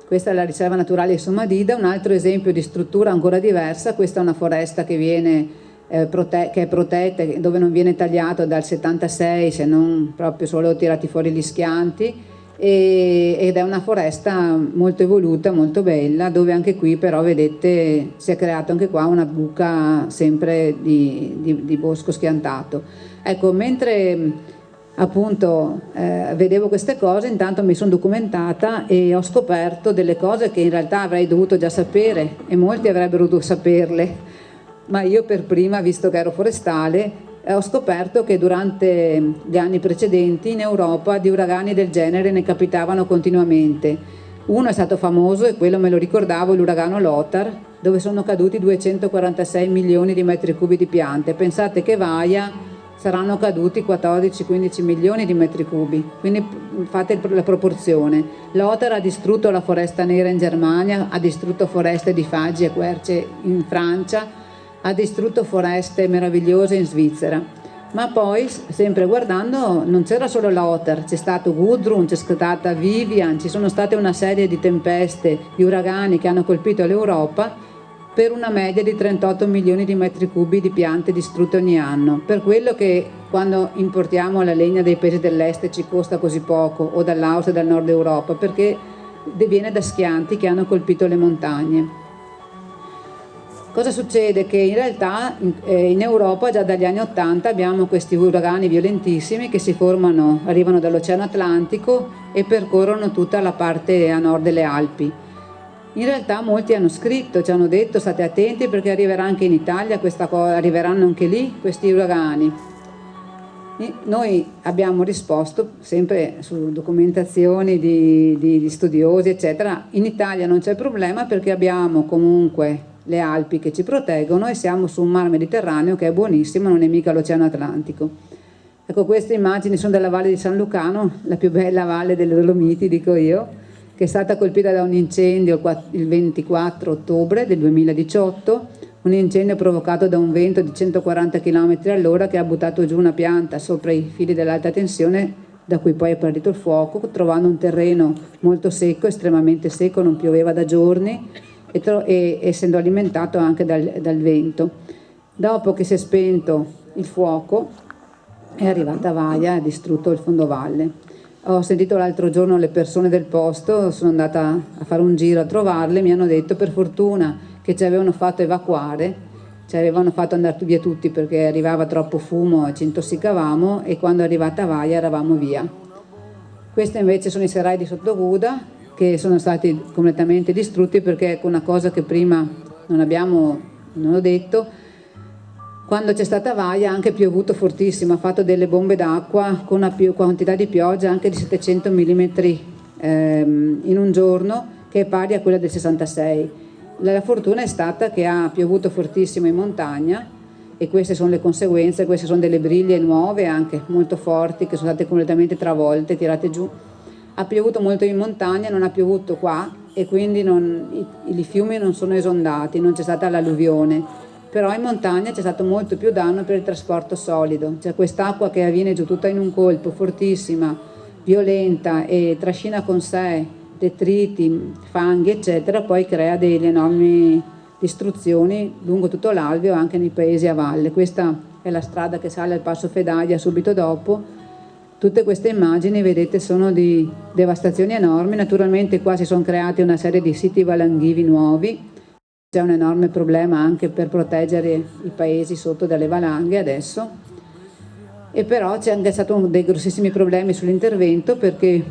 Questa è la riserva naturale di Somadida, un altro esempio di struttura ancora diversa. Questa è una foresta che è protetta, dove non viene tagliato dal 76, se non proprio solo tirati fuori gli schianti, ed è una foresta molto evoluta, molto bella, dove anche qui però vedete si è creato anche qua una buca sempre di bosco schiantato. Ecco, mentre appunto vedevo queste cose, intanto mi sono documentata e ho scoperto delle cose che in realtà avrei dovuto già sapere e molti avrebbero dovuto saperle, ma io per prima, visto che ero forestale, ho scoperto che durante gli anni precedenti in Europa di uragani del genere ne capitavano continuamente. Uno è stato famoso, e quello me lo ricordavo, l'uragano Lothar, dove sono caduti 246 milioni di metri cubi di piante. Pensate che Vaia saranno caduti 14-15 milioni di metri cubi, quindi fate la proporzione. Lothar ha distrutto la foresta nera in Germania, ha distrutto foreste di faggi e querce in Francia, ha distrutto foreste meravigliose in Svizzera. Ma poi, sempre guardando, non c'era solo Lothar, c'è stato Gudrun, c'è stata Vivian, ci sono state una serie di tempeste, di uragani che hanno colpito l'Europa, per una media di 38 milioni di metri cubi di piante distrutte ogni anno. Per quello che quando importiamo la legna dei paesi dell'est ci costa così poco, o dall'Austria e dal nord Europa, perché viene da schianti che hanno colpito le montagne. Cosa succede? Che in realtà in Europa già dagli anni 80 abbiamo questi uragani violentissimi che si formano, arrivano dall'Oceano Atlantico e percorrono tutta la parte a nord delle Alpi. In realtà molti hanno scritto, ci hanno detto state attenti perché arriverà anche in Italia questa cosa, arriveranno anche lì questi uragani. Noi abbiamo risposto sempre su documentazioni di studiosi eccetera, in Italia non c'è problema perché abbiamo comunque le Alpi che ci proteggono e siamo su un mar Mediterraneo che è buonissimo, non è mica l'Oceano Atlantico. Ecco, queste immagini sono della Valle di San Lucano, la più bella valle delle Dolomiti, dico io, che è stata colpita da un incendio il 24 ottobre del 2018, un incendio provocato da un vento di 140 km all'ora che ha buttato giù una pianta sopra i fili dell'alta tensione da cui poi è partito il fuoco, trovando un terreno molto secco, estremamente secco, non pioveva da giorni, e essendo alimentato anche dal vento. Dopo che si è spento il fuoco è arrivata Vaia e ha distrutto il fondovalle. Ho sentito l'altro giorno le persone del posto, sono andata a fare un giro a trovarle, mi hanno detto per fortuna che ci avevano fatto evacuare, ci avevano fatto andare via tutti perché arrivava troppo fumo e ci intossicavamo, e quando è arrivata Vaia eravamo via. Questi invece sono i serralli di Sottoguda, che sono stati completamente distrutti perché è una cosa che prima non ho detto. Quando c'è stata Vaia ha anche piovuto fortissimo, ha fatto delle bombe d'acqua con una quantità di pioggia anche di 700 mm in un giorno, che è pari a quella del 66. La fortuna è stata che ha piovuto fortissimo in montagna, e queste sono le conseguenze. Queste sono delle briglie nuove anche molto forti che sono state completamente travolte, tirate giù. Ha piovuto molto in montagna, non ha piovuto qua, e quindi i fiumi non sono esondati, non c'è stata l'alluvione, però in montagna c'è stato molto più danno per il trasporto solido, cioè quest'acqua che viene giù tutta in un colpo, fortissima, violenta, e trascina con sé detriti, fanghi eccetera, poi crea delle enormi distruzioni lungo tutto l'Alveo, anche nei paesi a valle. Questa è la strada che sale al Passo Fedaglia subito dopo. Tutte queste immagini, vedete, sono di devastazioni enormi. Naturalmente qua si sono creati una serie di siti valanghivi nuovi, c'è un enorme problema anche per proteggere i paesi sotto dalle valanghe adesso, e però c'è anche stato dei grossissimi problemi sull'intervento, perché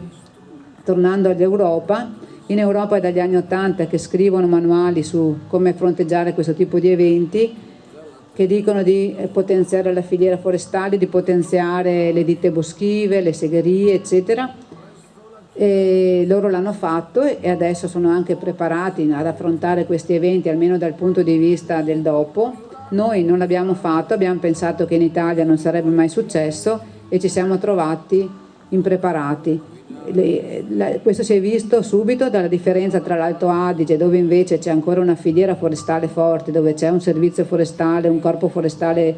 tornando all'Europa, in Europa è dagli anni 80 che scrivono manuali su come fronteggiare questo tipo di eventi, che dicono di potenziare la filiera forestale, di potenziare le ditte boschive, le segherie eccetera, e loro l'hanno fatto e adesso sono anche preparati ad affrontare questi eventi, almeno dal punto di vista del dopo. Noi non l'abbiamo fatto, abbiamo pensato che in Italia non sarebbe mai successo e ci siamo trovati impreparati. Questo si è visto subito dalla differenza tra l'Alto Adige, dove invece c'è ancora una filiera forestale forte, dove c'è un servizio forestale, un corpo forestale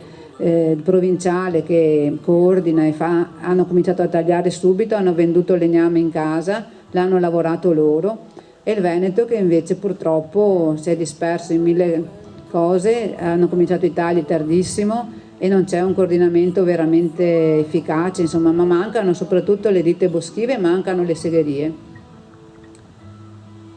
provinciale che coordina e hanno cominciato a tagliare subito, hanno venduto legname in casa, l'hanno lavorato loro, e il Veneto che invece purtroppo si è disperso in mille cose, hanno cominciato i tagli tardissimo e non c'è un coordinamento veramente efficace, insomma, ma mancano soprattutto le ditte boschive, mancano le segherie.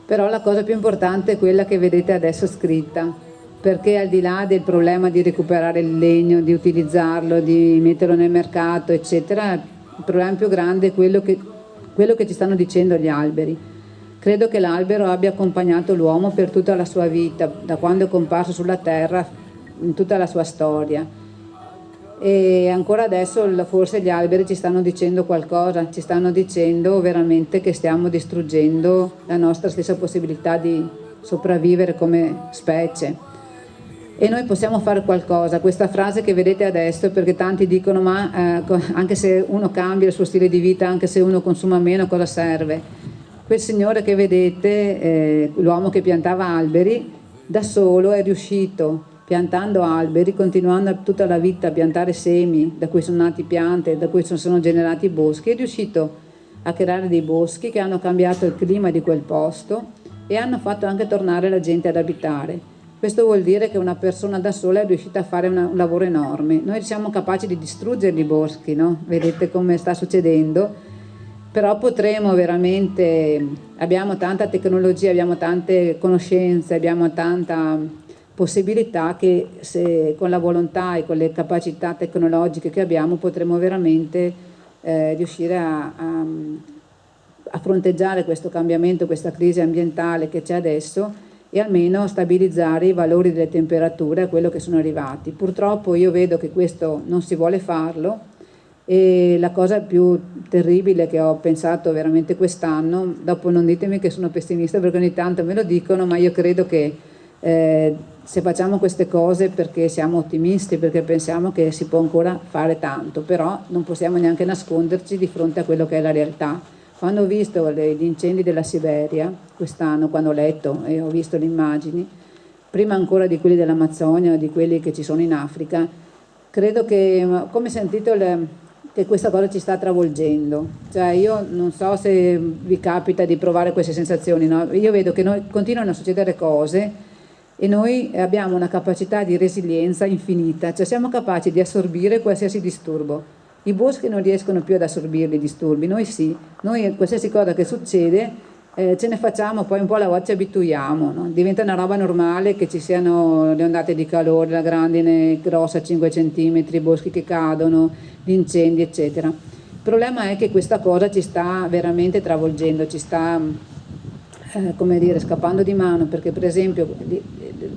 Però la cosa più importante è quella che vedete adesso scritta, perché al di là del problema di recuperare il legno, di utilizzarlo, di metterlo nel mercato, eccetera, il problema più grande è quello che ci stanno dicendo gli alberi. Credo che l'albero abbia accompagnato l'uomo per tutta la sua vita, da quando è comparso sulla terra, in tutta la sua storia. E ancora adesso forse gli alberi ci stanno dicendo qualcosa, ci stanno dicendo veramente che stiamo distruggendo la nostra stessa possibilità di sopravvivere come specie. E noi possiamo fare qualcosa. Questa frase che vedete adesso, perché tanti dicono ma anche se uno cambia il suo stile di vita, anche se uno consuma meno, cosa serve? Quel signore che vedete, l'uomo che piantava alberi, da solo è riuscito, piantando alberi, continuando tutta la vita a piantare semi da cui sono nati piante, da cui sono generati boschi, è riuscito a creare dei boschi che hanno cambiato il clima di quel posto e hanno fatto anche tornare la gente ad abitare. Questo vuol dire che una persona da sola è riuscita a fare un lavoro enorme. Noi siamo capaci di distruggere i boschi, no? Vedete come sta succedendo, però potremo veramente, abbiamo tanta tecnologia, abbiamo tante conoscenze, abbiamo tanta possibilità che se con la volontà e con le capacità tecnologiche che abbiamo potremo veramente riuscire a fronteggiare questo cambiamento, questa crisi ambientale che c'è adesso, e almeno stabilizzare i valori delle temperature a quello che sono arrivati. Purtroppo io vedo che questo non si vuole farlo, e la cosa più terribile che ho pensato veramente quest'anno, dopo non ditemi che sono pessimista perché ogni tanto me lo dicono, ma io credo che se facciamo queste cose perché siamo ottimisti, perché pensiamo che si può ancora fare tanto, però non possiamo neanche nasconderci di fronte a quello che è la realtà. Quando ho visto gli incendi della Siberia quest'anno, quando ho letto e ho visto le immagini, prima ancora di quelli dell'Amazzonia o di quelli che ci sono in Africa, credo che, come sentito che questa cosa ci sta travolgendo. Cioè io non so se vi capita di provare queste sensazioni, no? Io vedo che continuano a succedere cose e noi abbiamo una capacità di resilienza infinita, cioè siamo capaci di assorbire qualsiasi disturbo. I boschi non riescono più ad assorbire i disturbi, noi sì, noi qualsiasi cosa che succede ce ne facciamo, poi un po' alla volta ci abituiamo, no? Diventa una roba normale che ci siano le ondate di calore, la grandine grossa 5 centimetri, i boschi che cadono, gli incendi eccetera. Il problema è che questa cosa ci sta veramente travolgendo, ci sta come dire, scappando di mano, perché per esempio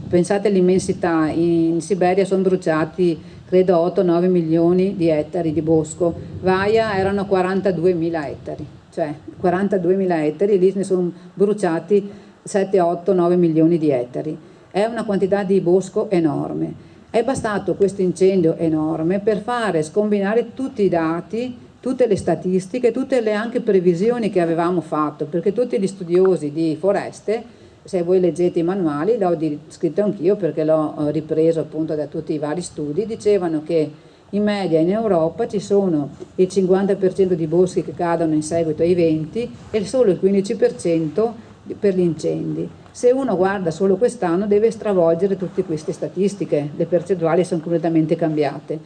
pensate all'immensità, in Siberia sono bruciati credo 8-9 milioni di ettari di bosco, Vaia erano 42.000 ettari, cioè 42.000 ettari, lì ne sono bruciati 7-8-9 milioni di ettari, è una quantità di bosco enorme. È bastato questo incendio enorme per fare scombinare tutti i dati, tutte le statistiche, tutte le anche previsioni che avevamo fatto, perché tutti gli studiosi di foreste, se voi leggete i manuali, l'ho scritto anch'io perché l'ho ripreso appunto da tutti i vari studi, dicevano che in media in Europa ci sono il 50% di boschi che cadono in seguito ai venti e solo il 15% per gli incendi. Se uno guarda solo quest'anno deve stravolgere tutte queste statistiche, le percentuali sono completamente cambiate.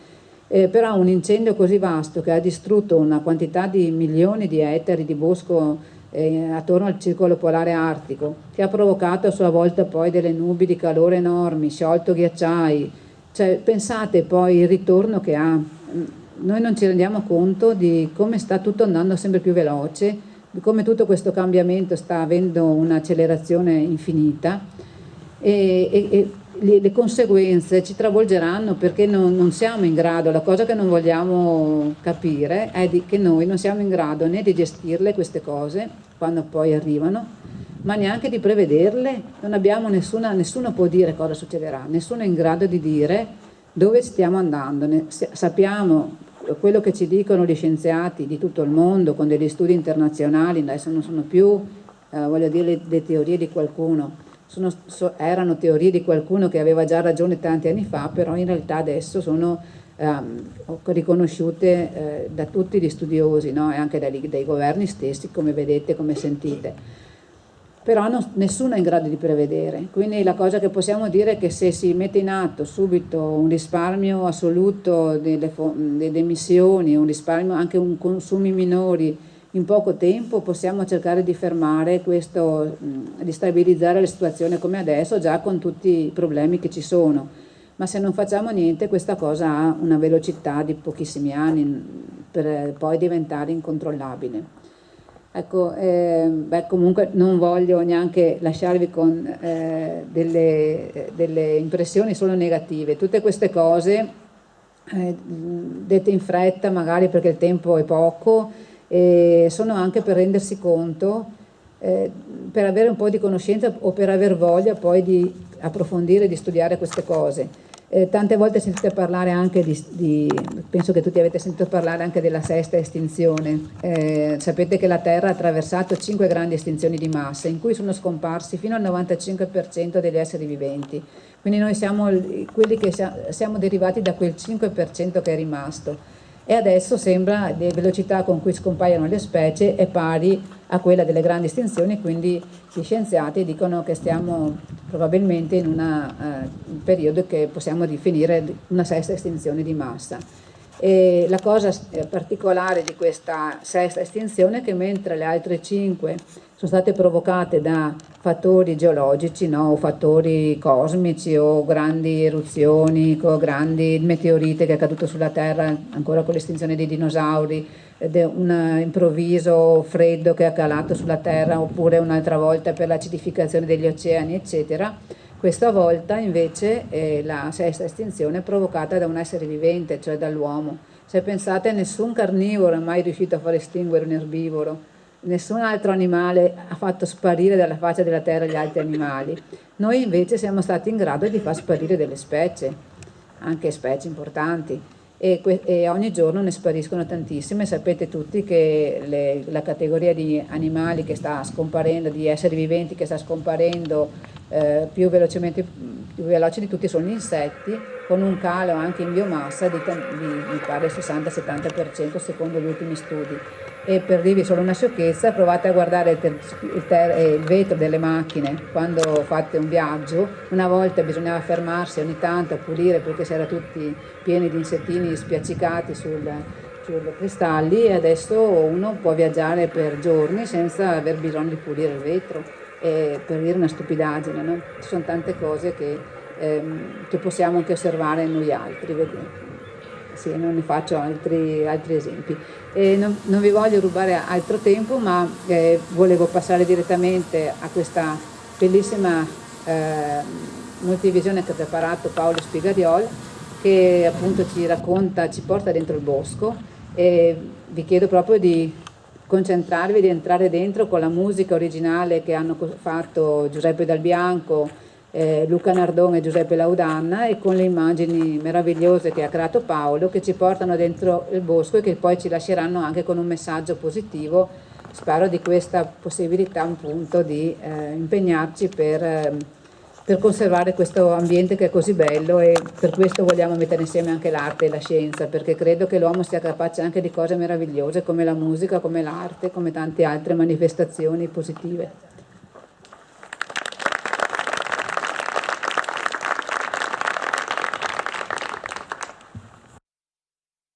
Però un incendio così vasto che ha distrutto una quantità di milioni di ettari di bosco attorno al circolo polare artico, che ha provocato a sua volta poi delle nubi di calore enormi, sciolto ghiacciai, cioè pensate poi il ritorno che ha. Noi non ci rendiamo conto di come sta tutto andando sempre più veloce, di come tutto questo cambiamento sta avendo un'accelerazione infinita e le conseguenze ci travolgeranno perché non siamo in grado, la cosa che non vogliamo capire è che noi non siamo in grado né di gestirle queste cose quando poi arrivano, ma neanche di prevederle, non abbiamo nessuno può dire cosa succederà, nessuno è in grado di dire dove stiamo andando, sappiamo quello che ci dicono gli scienziati di tutto il mondo con degli studi internazionali, adesso non sono più voglio dire le teorie di qualcuno, erano teorie di qualcuno che aveva già ragione tanti anni fa, però in realtà adesso sono riconosciute da tutti gli studiosi, no? E anche dai governi stessi, come vedete, come sentite. Però nessuno è in grado di prevedere, quindi la cosa che possiamo dire è che se si mette in atto subito un risparmio assoluto delle emissioni, un risparmio anche un consumi minori in poco tempo, possiamo cercare di fermare questo, di stabilizzare la situazione come adesso, già con tutti i problemi che ci sono. Ma se non facciamo niente, questa cosa ha una velocità di pochissimi anni per poi diventare incontrollabile. Ecco, comunque non voglio neanche lasciarvi con delle impressioni solo negative. Tutte queste cose dette in fretta, magari perché il tempo è poco, sono anche per rendersi conto, per avere un po' di conoscenza o per aver voglia poi di approfondire, di studiare queste cose. Tante volte sentite parlare anche penso che tutti avete sentito parlare anche della sesta estinzione. Sapete che la Terra ha attraversato 5 grandi estinzioni di massa in cui sono scomparsi fino al 95% degli esseri viventi. Quindi noi siamo quelli che siamo derivati da quel 5% che è rimasto. E adesso sembra la velocità con cui scompaiono le specie è pari a quella delle grandi estinzioni, quindi gli scienziati dicono che stiamo probabilmente in un periodo che possiamo definire una sesta estinzione di massa. E la cosa particolare di questa sesta estinzione è che mentre le altre 5 sono state provocate da fattori geologici, no? O fattori cosmici o grandi eruzioni, o grandi meteorite che è caduto sulla Terra ancora con l'estinzione dei dinosauri, un improvviso freddo che è calato sulla Terra, oppure un'altra volta per l'acidificazione degli oceani, eccetera. Questa volta invece la sesta estinzione è provocata da un essere vivente, cioè dall'uomo. Se pensate, nessun carnivoro è mai riuscito a far estinguere un erbivoro, nessun altro animale ha fatto sparire dalla faccia della terra gli altri animali. Noi invece siamo stati in grado di far sparire delle specie, anche specie importanti, e ogni giorno ne spariscono tantissime. Sapete tutti che la categoria di animali che sta scomparendo, di esseri viventi che sta scomparendo più velocemente più veloci di tutti sono gli insetti, con un calo anche in biomassa mi pare il 60-70% secondo gli ultimi studi. E per dirvi solo una sciocchezza, provate a guardare il vetro delle macchine quando fate un viaggio. Una volta bisognava fermarsi ogni tanto a pulire perché si era tutti pieni di insettini spiaccicati sui cristalli, e adesso uno può viaggiare per giorni senza aver bisogno di pulire il vetro, per dire una stupidaggine, no? Ci sono tante cose che possiamo anche osservare noi altri. Sì, non ne faccio altri esempi. Non vi voglio rubare altro tempo, ma volevo passare direttamente a questa bellissima multivisione che ha preparato Paolo Spigariol, che appunto ci porta dentro il bosco, e vi chiedo proprio di concentrarvi, di entrare dentro con la musica originale che hanno fatto Giuseppe Dal Bianco, Luca Nardon e Giuseppe Laudanna, e con le immagini meravigliose che ha creato Paolo, che ci portano dentro il bosco e che poi ci lasceranno anche con un messaggio positivo, spero, di questa possibilità appunto di impegnarci per conservare questo ambiente che è così bello, e per questo vogliamo mettere insieme anche l'arte e la scienza, perché credo che l'uomo sia capace anche di cose meravigliose come la musica, come l'arte, come tante altre manifestazioni positive.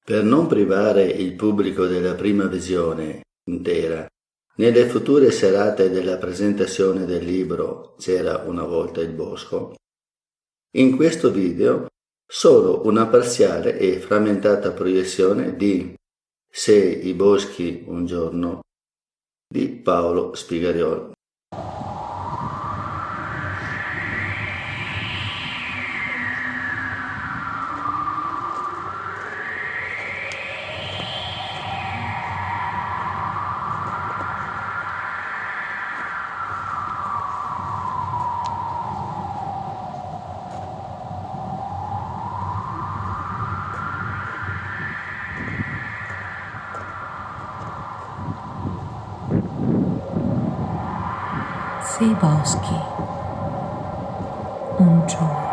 Per non privare il pubblico della prima visione intera, nelle future serate della presentazione del libro C'era una volta il bosco, in questo video solo una parziale e frammentata proiezione di Se i boschi un giorno di Paolo Spigariol. Se i boschi un giorno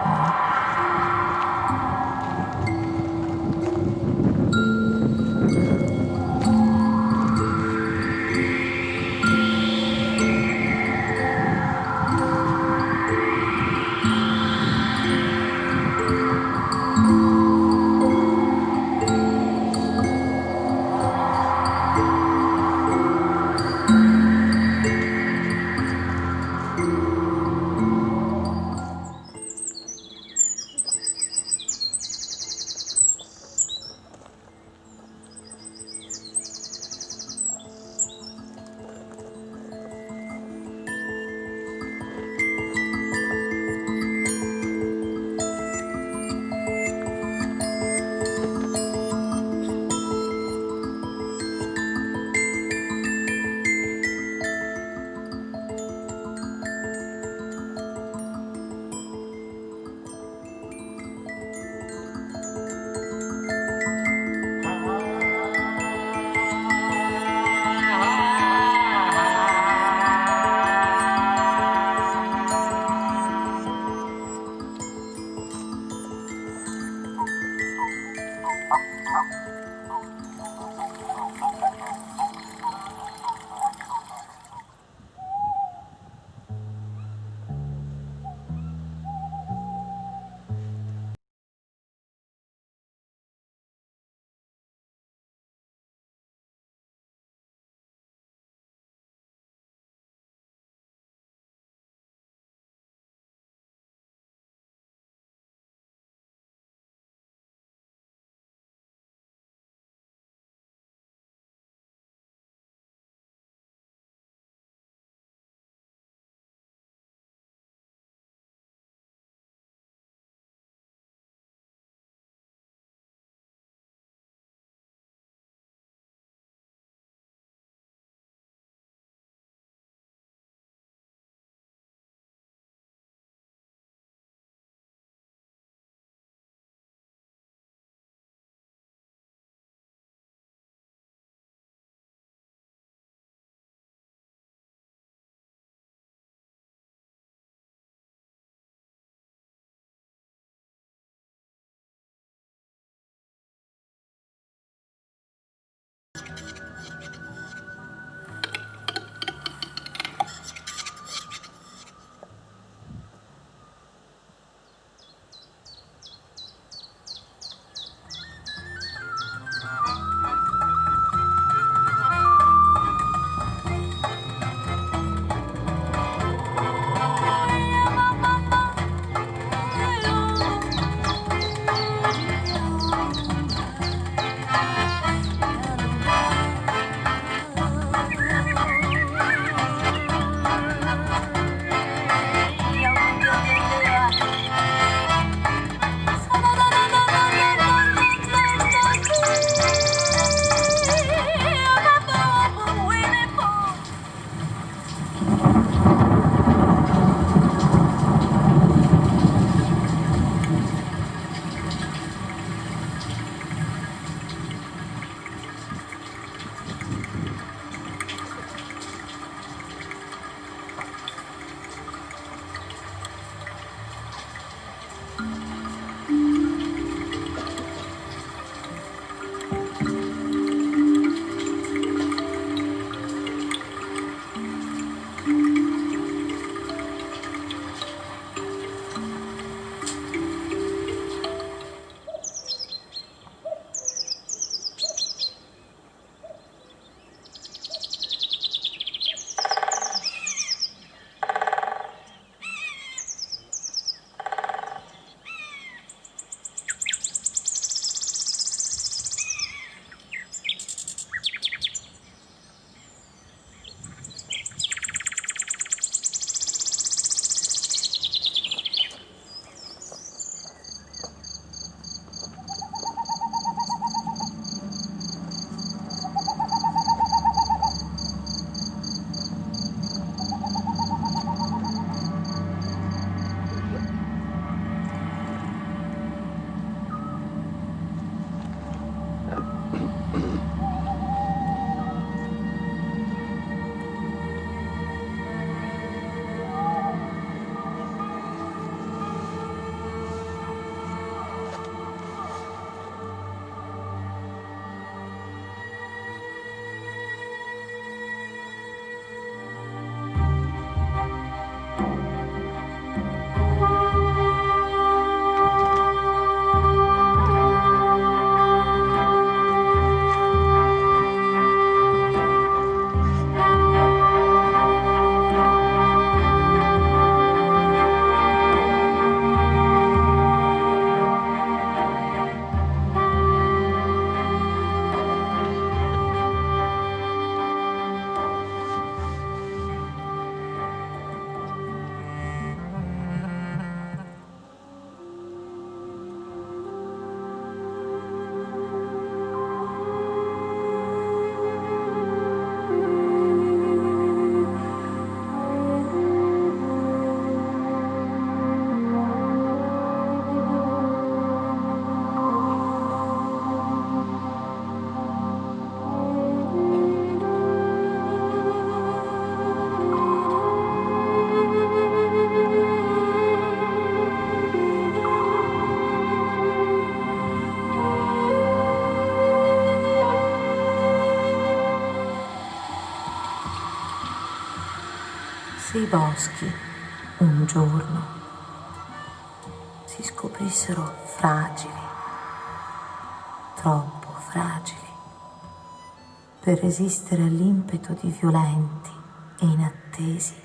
Se i boschi un giorno si scoprissero fragili, troppo fragili, per resistere all'impeto di violenti e inattesi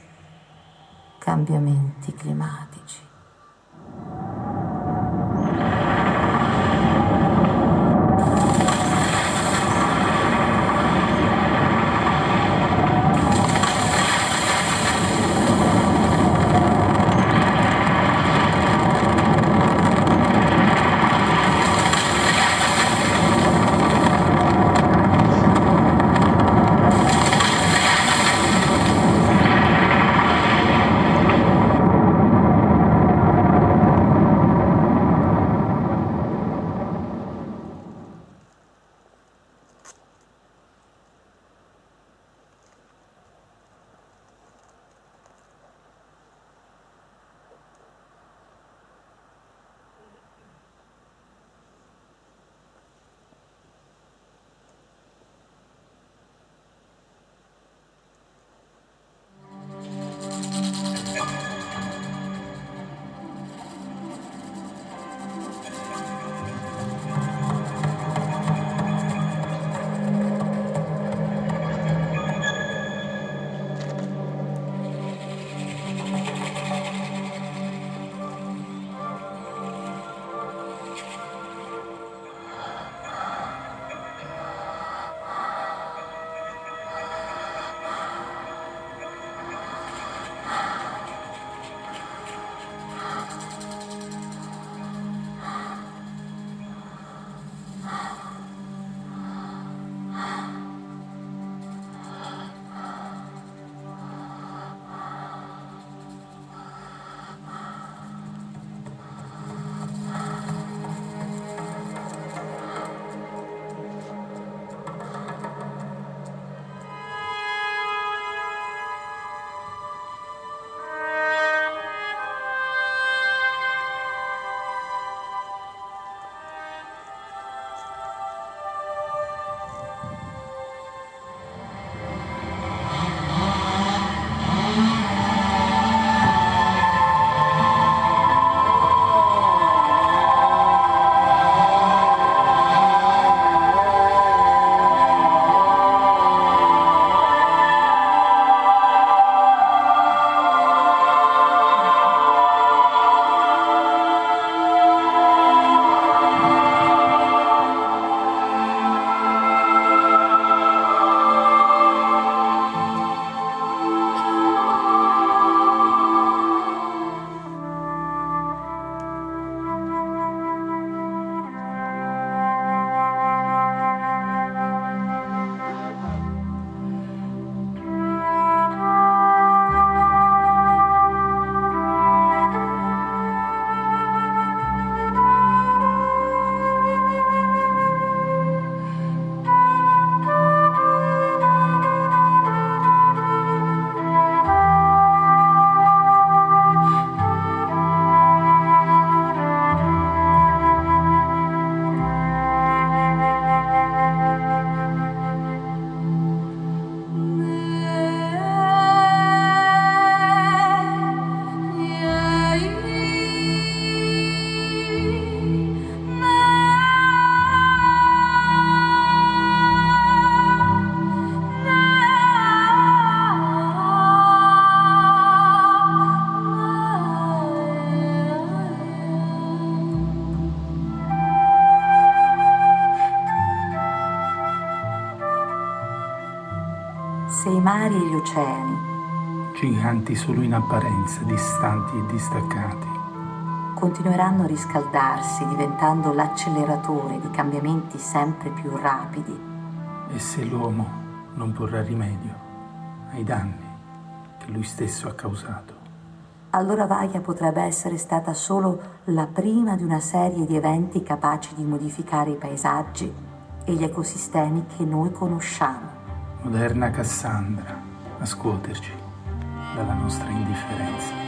cambiamenti climatici. Se i mari e gli oceani, giganti solo in apparenza, distanti e distaccati, continueranno a riscaldarsi diventando l'acceleratore di cambiamenti sempre più rapidi, e se l'uomo non porrà rimedio ai danni che lui stesso ha causato, allora Vaia potrebbe essere stata solo la prima di una serie di eventi capaci di modificare i paesaggi e gli ecosistemi che noi conosciamo. Moderna Cassandra, a scuoterci dalla nostra indifferenza.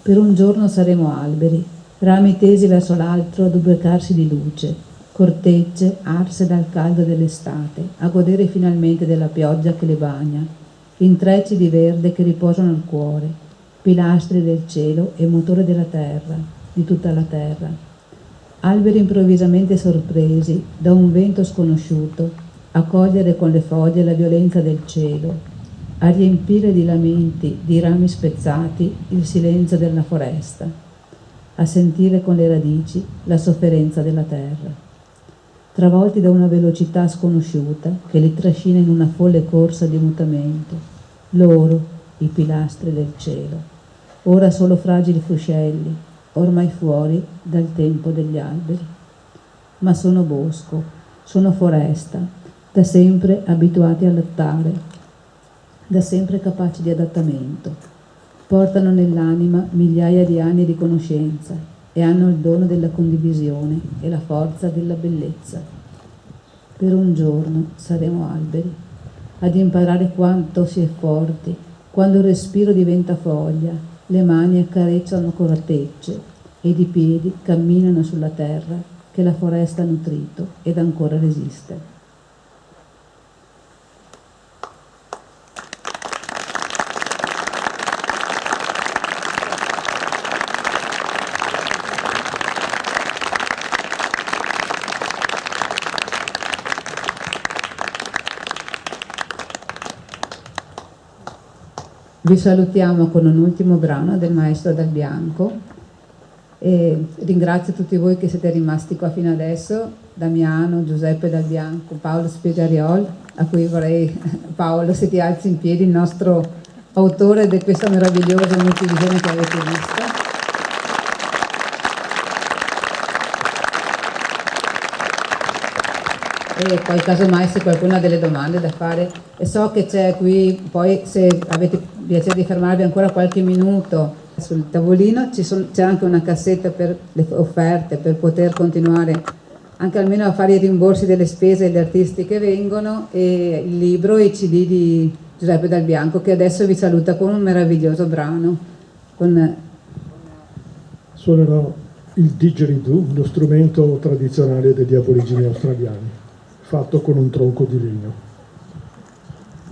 Per un giorno saremo alberi, rami tesi verso l'altro ad ubriacarsi di luce, cortecce arse dal caldo dell'estate, a godere finalmente della pioggia che le bagna, intrecci di verde che riposano al cuore, pilastri del cielo e motore della terra, di tutta la terra. Alberi improvvisamente sorpresi da un vento sconosciuto, a cogliere con le foglie la violenza del cielo, a riempire di lamenti, di rami spezzati, il silenzio della foresta, a sentire con le radici la sofferenza della terra. Travolti da una velocità sconosciuta che li trascina in una folle corsa di mutamento, loro, i pilastri del cielo, ora solo fragili fuscelli, ormai fuori dal tempo degli alberi. Ma sono bosco, sono foresta, da sempre abituati a lottare, da sempre capaci di adattamento, portano nell'anima migliaia di anni di conoscenza e hanno il dono della condivisione e la forza della bellezza. Per un giorno saremo alberi, ad imparare quanto si è forti, quando il respiro diventa foglia, le mani accarezzano cortecce ed i piedi camminano sulla terra che la foresta ha nutrito ed ancora resiste. Vi salutiamo con un ultimo brano del maestro Dal Bianco e ringrazio tutti voi che siete rimasti qua fino adesso, Damiano, Giuseppe Dal Bianco, Paolo Spiegariol, a cui vorrei, Paolo, se ti alzi in piedi, il nostro autore di questa meravigliosa multivisione che avete visto. E poi casomai se qualcuno ha delle domande da fare, e so che c'è qui, poi se avete piacere di fermarvi ancora qualche minuto sul tavolino, c'è anche una cassetta per le offerte, per poter continuare anche almeno a fare i rimborsi delle spese agli artisti che vengono, e il libro e i CD di Giuseppe Dal Bianco, che adesso vi saluta con un meraviglioso brano. Suonerò il didgeridoo, lo strumento tradizionale degli aborigeni australiani, fatto con un tronco di legno.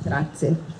Grazie.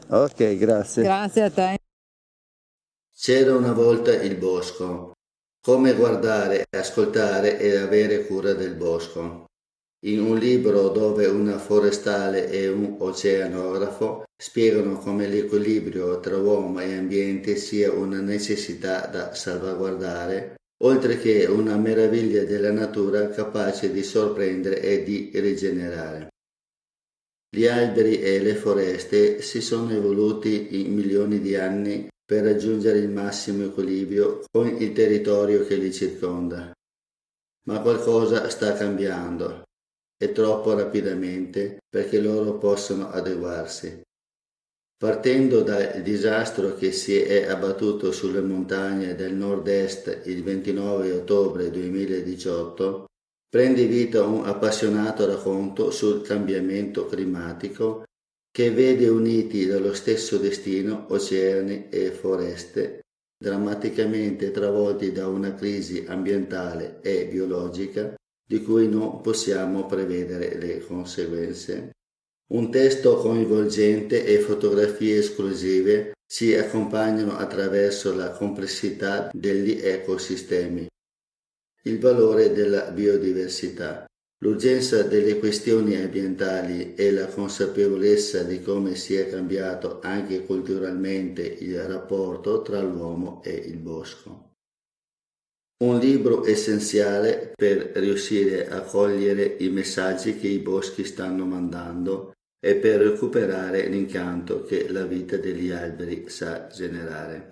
Ok, grazie. Grazie a te. C'era una volta il bosco. Come guardare, ascoltare e avere cura del bosco. In un libro dove una forestale e un oceanografo spiegano come l'equilibrio tra uomo e ambiente sia una necessità da salvaguardare, oltre che una meraviglia della natura capace di sorprendere e di rigenerare. Gli alberi e le foreste si sono evoluti in milioni di anni per raggiungere il massimo equilibrio con il territorio che li circonda. Ma qualcosa sta cambiando, e troppo rapidamente perché loro possano adeguarsi. Partendo dal disastro che si è abbattuto sulle montagne del nord-est il 29 ottobre 2018, prende vita un appassionato racconto sul cambiamento climatico che vede uniti dallo stesso destino oceani e foreste, drammaticamente travolti da una crisi ambientale e biologica di cui non possiamo prevedere le conseguenze. Un testo coinvolgente e fotografie esclusive ci accompagnano attraverso la complessità degli ecosistemi, il valore della biodiversità, l'urgenza delle questioni ambientali e la consapevolezza di come sia cambiato anche culturalmente il rapporto tra l'uomo e il bosco. Un libro essenziale per riuscire a cogliere i messaggi che i boschi stanno mandando e per recuperare l'incanto che la vita degli alberi sa generare.